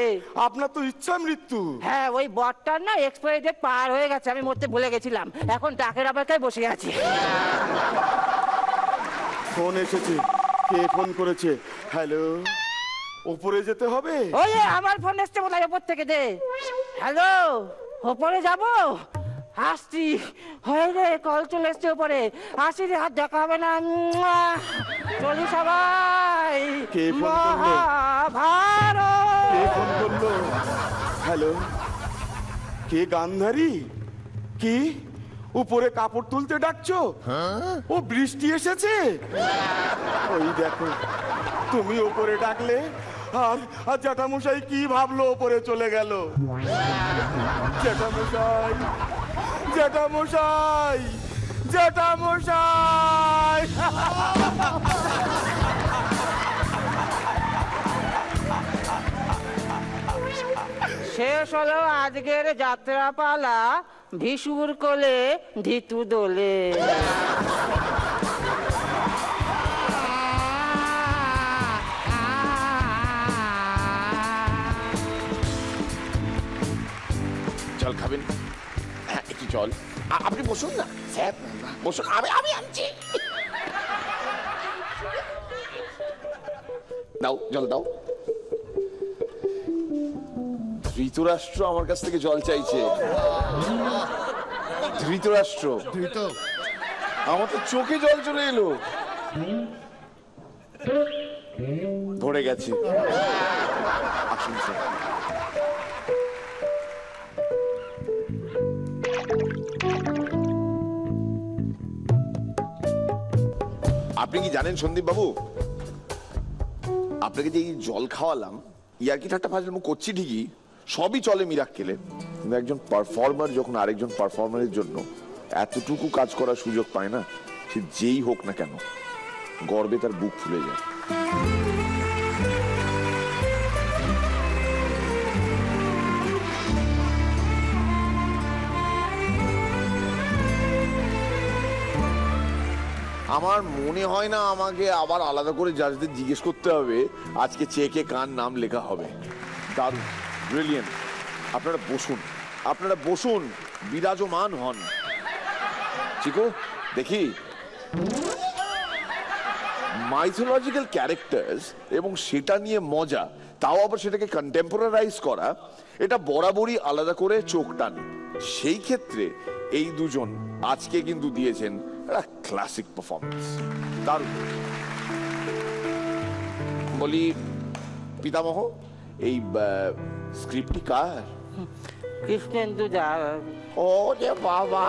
আপনার তো ইচ্ছা মৃত্যু। হ্যাঁ, ওই বটটার না এক্সপায়ারি ডেট পার হয়ে গেছে, আমি মরতে ভুলে গেছিলাম, এখন ডাকের অপেক্ষায় বসে আছি। ফোন এসেছে, কে ফোন করেছে? হ্যালো, ওপরে যেতে হবে? ওই আমার ফোন এসছে বলে ওপর থেকে দে। হ্যালো, ওপরে যাব? আসছি। হয় রে, কল চলে এসছে ওপরে। আসি রে, হাত দেখা হবে না। চলি সবাই। কে ফোন করলো? মহাভারত। কে ফোন করলো? হ্যালো, কে? গান্ধারী? কি উপরে কাপড় তুলতে ডাকছো? ও বৃষ্টি এসেছে? ওই দেখো, তুমি উপরে ডাকলে আর জ্যাঠামশাই কি ভাবলো, উপরে চলে গেল। জ্যাঠামশাই, জ্যাঠামশাই, জ্যাঠামশাই। শেষ হলো আজকের যাত্রা পালা, ভিশুর কোলে ধিতু দোলে। জল খাবেন? হ্যাঁ, একটু জল। আপনি বসুন না স্যার, বসুন, আমি আনছি। দাও, জল দাও। ধৃতরাষ্ট্র আমার কাছ থেকে জল চাইছে। ধৃতরাষ্ট্র, আমার তো চোখে জল চলে এলো। ধরে গেছে। আসুন স্যার। আপনি কি জানেন সন্দীপ বাবু, আপনাকে যে এই জল খাওয়ালাম, ইয়ার্কি ঠাট্টা ফাজলামো করছি ঠিকই, সবই চলে মিরাক্কেলে, কিন্তু একজন পারফর্মার যখন আরেকজন পারফর্মারের জন্য এতটুকু কাজ করার সুযোগ পায় না, সে যেই হোক না কেন, গর্বে তার বুক ফুলে যায়। আমার মনে হয় না আমাকে আবার আলাদা করে জাজদের জিজ্ঞেস করতে হবে আজকে চেকে কার নাম লেখা হবে। দারুণ, ব্রিলিয়েন্ট। আপনারা বসুন, আপনারা বসুন, বিরাজমান হন। চিকু, দেখি মাইথোলজিক্যাল ক্যারেক্টার্স এবং সেটা নিয়ে মজা, তাও আবার সেটাকে কন্টেম্পোরারাইজ করা, এটা বরাবরই আলাদা করে চোখ টানে। সেই ক্ষেত্রে এই দুজন আজকে কিন্তু দিয়েছেন একটা ক্লাসিক পারফরমেন্স। দারুণ। বলি পিতামহ, এই স্ক্রিপ্টটি কার? কৃষ্ণেন্দু জাল। ও রে বাবা,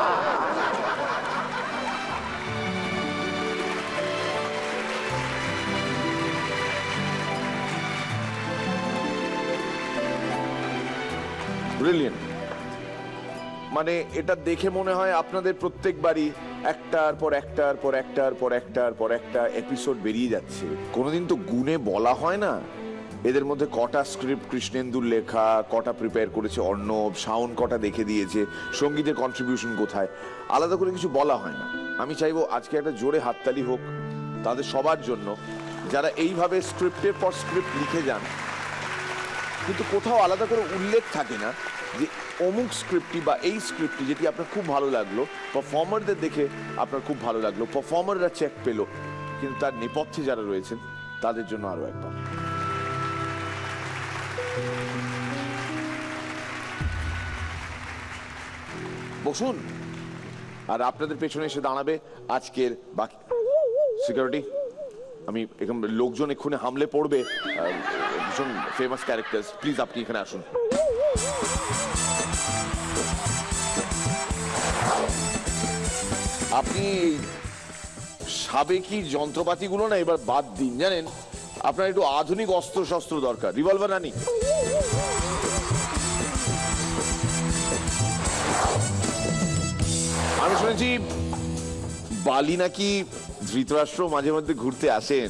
ব্রিলিয়েন্ট। মানে এটা দেখে মনে হয় আপনাদের প্রত্যেকবারই একটার পর একটার পর একটার পর একটার পর একটা এপিসোড বেরিয়ে যাচ্ছে। কোনোদিন তো গুণে বলা হয় না এদের মধ্যে কটা স্ক্রিপ্ট কৃষ্ণেন্দুর লেখা, কটা প্রিপেয়ার করেছে অর্ণব, শাওন কটা দেখে দিয়েছে, সঙ্গীতের কন্ট্রিবিউশন কোথায়, আলাদা করে কিছু বলা হয় না। আমি চাইবো আজকে একটা জোরে হাততালি হোক তাদের সবার জন্য যারা এইভাবে স্ক্রিপ্টের পর স্ক্রিপ্ট লিখে যান, কিন্তু কোথাও আলাদা করে উল্লেখ থাকে না যে অমুক স্ক্রিপ্টটি বা এই স্ক্রিপ্টটি যেটি আপনার খুব ভালো লাগলো, পারফর্মারদের দেখে আপনার খুব ভালো লাগলো, পারফর্মাররা চেক পেলো, কিন্তু তার নেপথ্যে যারা রয়েছেন তাদের জন্য আরো একবার। বসুন। আর আপনাদের পেছনে এসে দাঁড়াবে আজকের বাকি সিকিউরিটি। আমি এখানে লোকজন এক্ষুনি হামলে পড়বে, ভীষণ ফেমাস ক্যারেক্টার্স, প্লিজ আপনি এখানে আসুন। আপনি সাবেকি যন্ত্রপাতিগুলো না এবার বাদ দিন, জানেন আপনার একটু আধুনিক অস্ত্র শস্ত্র দরকার। রিভলভার আনি। আমি শুনেছি বালি নাকি ধৃতরাষ্ট্র মাঝে মধ্যে ঘুরতে আসেন,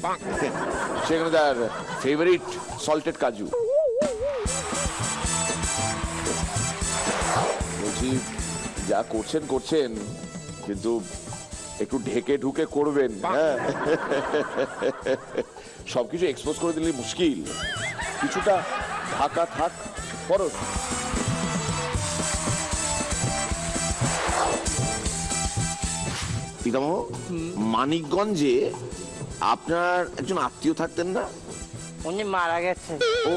সেখানে তার ফেভারিট সল্টেড কাজু। বলছি যা করছেন করছেন, কিন্তু একটু ঢেকে ঢুকে করবেন। হ্যাঁ, সবকিছু এক্সপোজ করে দিলে মুশকিল, কিছুটা ঢাকা থাক। পরশ পিতামহ, মানিকগঞ্জে আপনার একজন আত্মীয় থাকতেন না? উনি মারা গেছে। ও,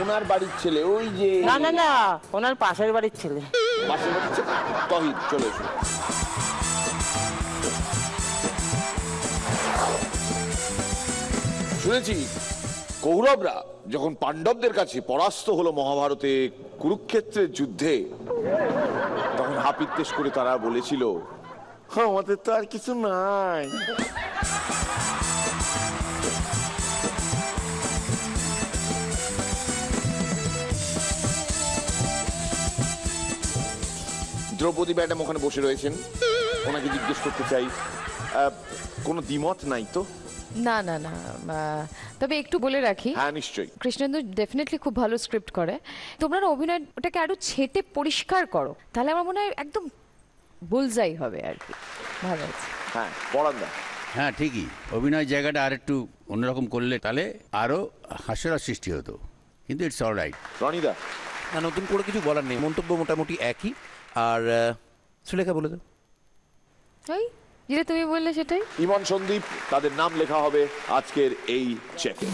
ওনার বাড়ির ছেলে? ওই যে না না না, ওনার পাশের বাড়ির ছেলে। পাশের বাড়ির ছেলে? তহিদ, চলে এসো। শুনেছি কৌরবরা যখন পাণ্ডবদের কাছে পরাস্ত হলো মহাভারতে কুরুক্ষেত্রের যুদ্ধে, তখন হাপিত্তেশ করে তারা বলেছিল আমাদের তো আর কিছু নাই। দ্রৌপদী ম্যাডাম ওখানে বসে রয়েছেন, ওনাকে জিজ্ঞেস করতে চাই, কোনো দ্বিমত নাই তো? না না না, তবে একটু বলে রাখি, হ্যাঁ নিশ্চয়ই, কৃষ্ণেন্দু ডেফিনেটলি খুব ভালো স্ক্রিপ্ট করে। তোমরা না অভিনয় ওটাকে আরো ছেটে পরিষ্কার করো, তাহলে আমার মনে হয় একদম বুলজাই হবে আর কি। ভালো আছে। হ্যাঁ পড়ান। হ্যাঁ ঠিকই, অভিনয় জায়গাটা আর একটু অন্যরকম করলে তাহলে আরো হাস্যরস সৃষ্টি হতো, কিন্তু ইটস অলরাইট। রনিদা? না, নতুন করে কিছু বলার নেই, মন্তব্য মোটামুটি একই। আর সুলেখা বলে দাও। ওই যেটা তুমি বললে সেটাই। ইমন, সন্দীপ, তাদের নাম লেখা হবে আজকের এই চেকে।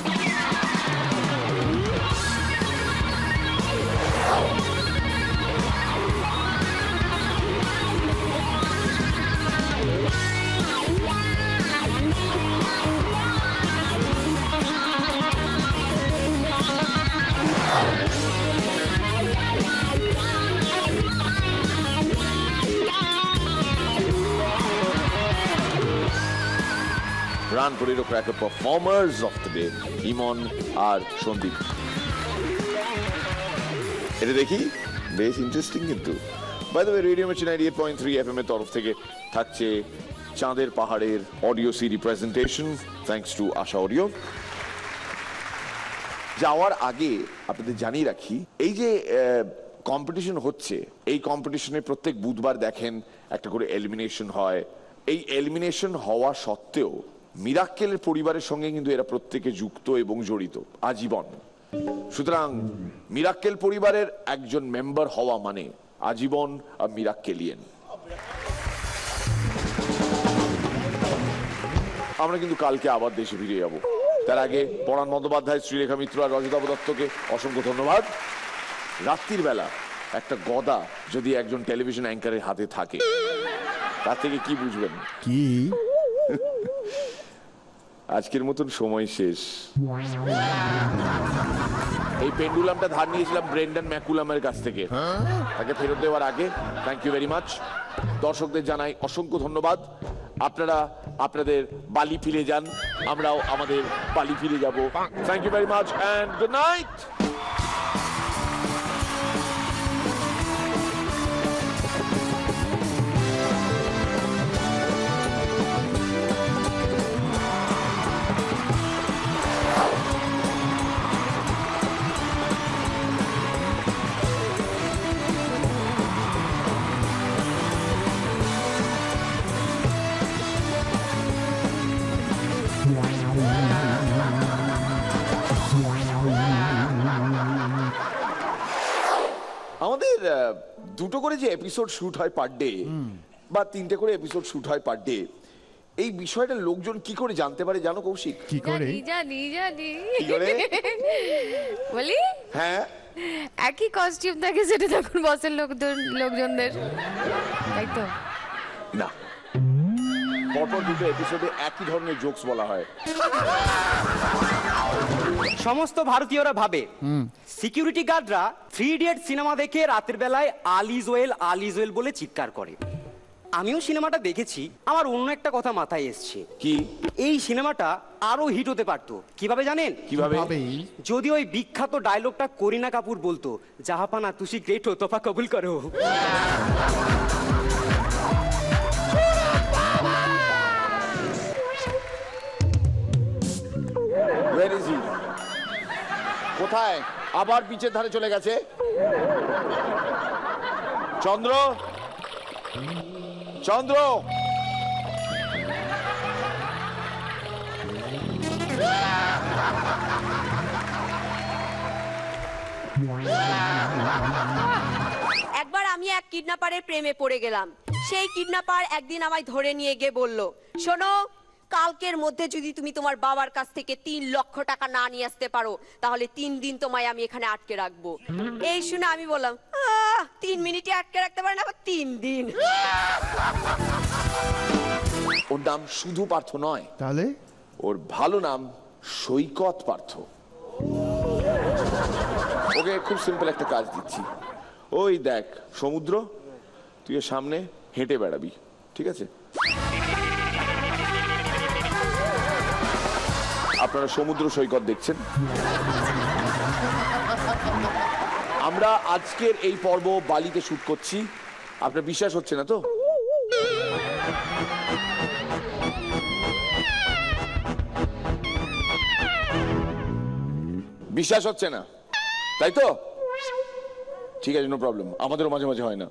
রান পরেরও cracker performers of the day Emon আর সন্দীপ। এটা দেখি বেশ ইন্টারেস্টিং কিন্তু। By the way, radio Mirchi 98.3 FM এর তরফ থেকে থাকছে চাঁদের পাহাড়ের audio CD presentation, thanks to Asha audio. যাওয়ার আগে আপনাদের জানিয়ে রাখি, এই যে কম্পিটিশন হচ্ছে, এই কম্পিটিশনে প্রত্যেক বুধবার দেখেন একটা করে এলিমিনেশন হয়। এই এলিমিনেশন হওয়া সত্ত্বেও মিরাক্কেলের পরিবারের সঙ্গে কিন্তু এরা প্রত্যেকে যুক্ত এবং জড়িত আজীবন। সুতরাং মিরাক্কেল পরিবারের একজন মেম্বার হওয়া মানে আজীবন মিরাক্কেলিয়ান। আমরা কিন্তু কালকে আবার দেশে ফিরে যাব। তার আগে পরাণ বন্দ্যোপাধ্যায়, শ্রীলেখা মিত্র আর রজতাভ দত্তকে অসংখ্য ধন্যবাদ। রাত্রির বেলা একটা গদা যদি একজন টেলিভিশন অ্যাঙ্কারের হাতে থাকে, তার থেকে কি বুঝবেন? কি আজকের মতন সময় শেষ। এই পেন্ডুলামটা ধার নিয়েছিলাম ব্রেন্ডন ম্যাকুলামের কাছ থেকে, তাকে ফেরত দেওয়ার আগে থ্যাংক ইউ ভেরি মাচ। দর্শকদের জানাই অসংখ্য ধন্যবাদ। আপনারা আপনাদের বালি ফিরে যান, আমরাও আমাদের বালি ফিরে যাব। Thank you very much and good night. দুটো করে যে এপিসোড শুট হয় পার ডে বা 3টে করে এপিসোড শুট হয় পার ডে, এই বিষয়টা লোকজন কি করে জানতে পারে জানো কৌশিক? কি করে? জানি কি করে? বলি হ্যাঁ, একই কস্টিউম থাকে, সেটা তখন বসের লোকজনদের, তাই তো? না, পরপর দুটো এপিসোডে একই ধরনের জোকস বলা হয়। সমস্ত ভারতীয়রা ভাবে সিকিউরিটি গার্ডরা 3 ইডিয়ট সিনেমা দেখে রাতের বেলায় আল ইজ ওয়েল বলে চিৎকার করে। আমিও সিনেমাটা দেখেছি, আমার অন্য একটা কথা মাথায় এসছে। কি? এই সিনেমাটা আরো হিট হতে পারতো। কিভাবে জানেন? কিভাবে? যদি ওই বিখ্যাত ডায়লগটা করিনা কাপুর বলতো, জাহাপানা তুসি গ্রেট হো তোফা কবুল করো। Where is he? কোথায়? আবার বিচের ধারে চলে গেছে। চন্দ্র, চন্দ্র, একবার আমি এক কিডন্যাপারের প্রেমে পড়ে গেলাম। সেই কিডন্যাপার একদিন আমায় ধরে নিয়ে গিয়ে বলল, শোনো, কালকের মধ্যে যদি তুমি তোমার বাবার কাছ থেকে 3 লক্ষ টাকা না নিয়ে আসতে পারো, তাহলে 3 দিন তোমায় আমি এখানে আটকে রাখবো। এই শুনে আমি বললাম, 3 মিনিটে আটকে রাখতে পারেন, আবার 3 দিন? ওর নাম শুধু পার্থ নয়, তাহলে ওর ভালো নাম সৈকত পার্থ। ওকে খুব সিম্পল একটা কাজ দিচ্ছি। ওই দেখ সমুদ্র, তুই এর সামনে হেঁটে বেড়াবি, ঠিক আছে? আপনারা সমুদ্র সৈকত দেখছেন। আমরা আজকের এই পর্ব বালিতে শুট করছি। আপনার বিশ্বাস হচ্ছে না তো? বিশ্বাস হচ্ছে না, তাই তো? ঠিক আছে, নো প্রবলেম, আমাদেরও মাঝে মাঝে হয় না।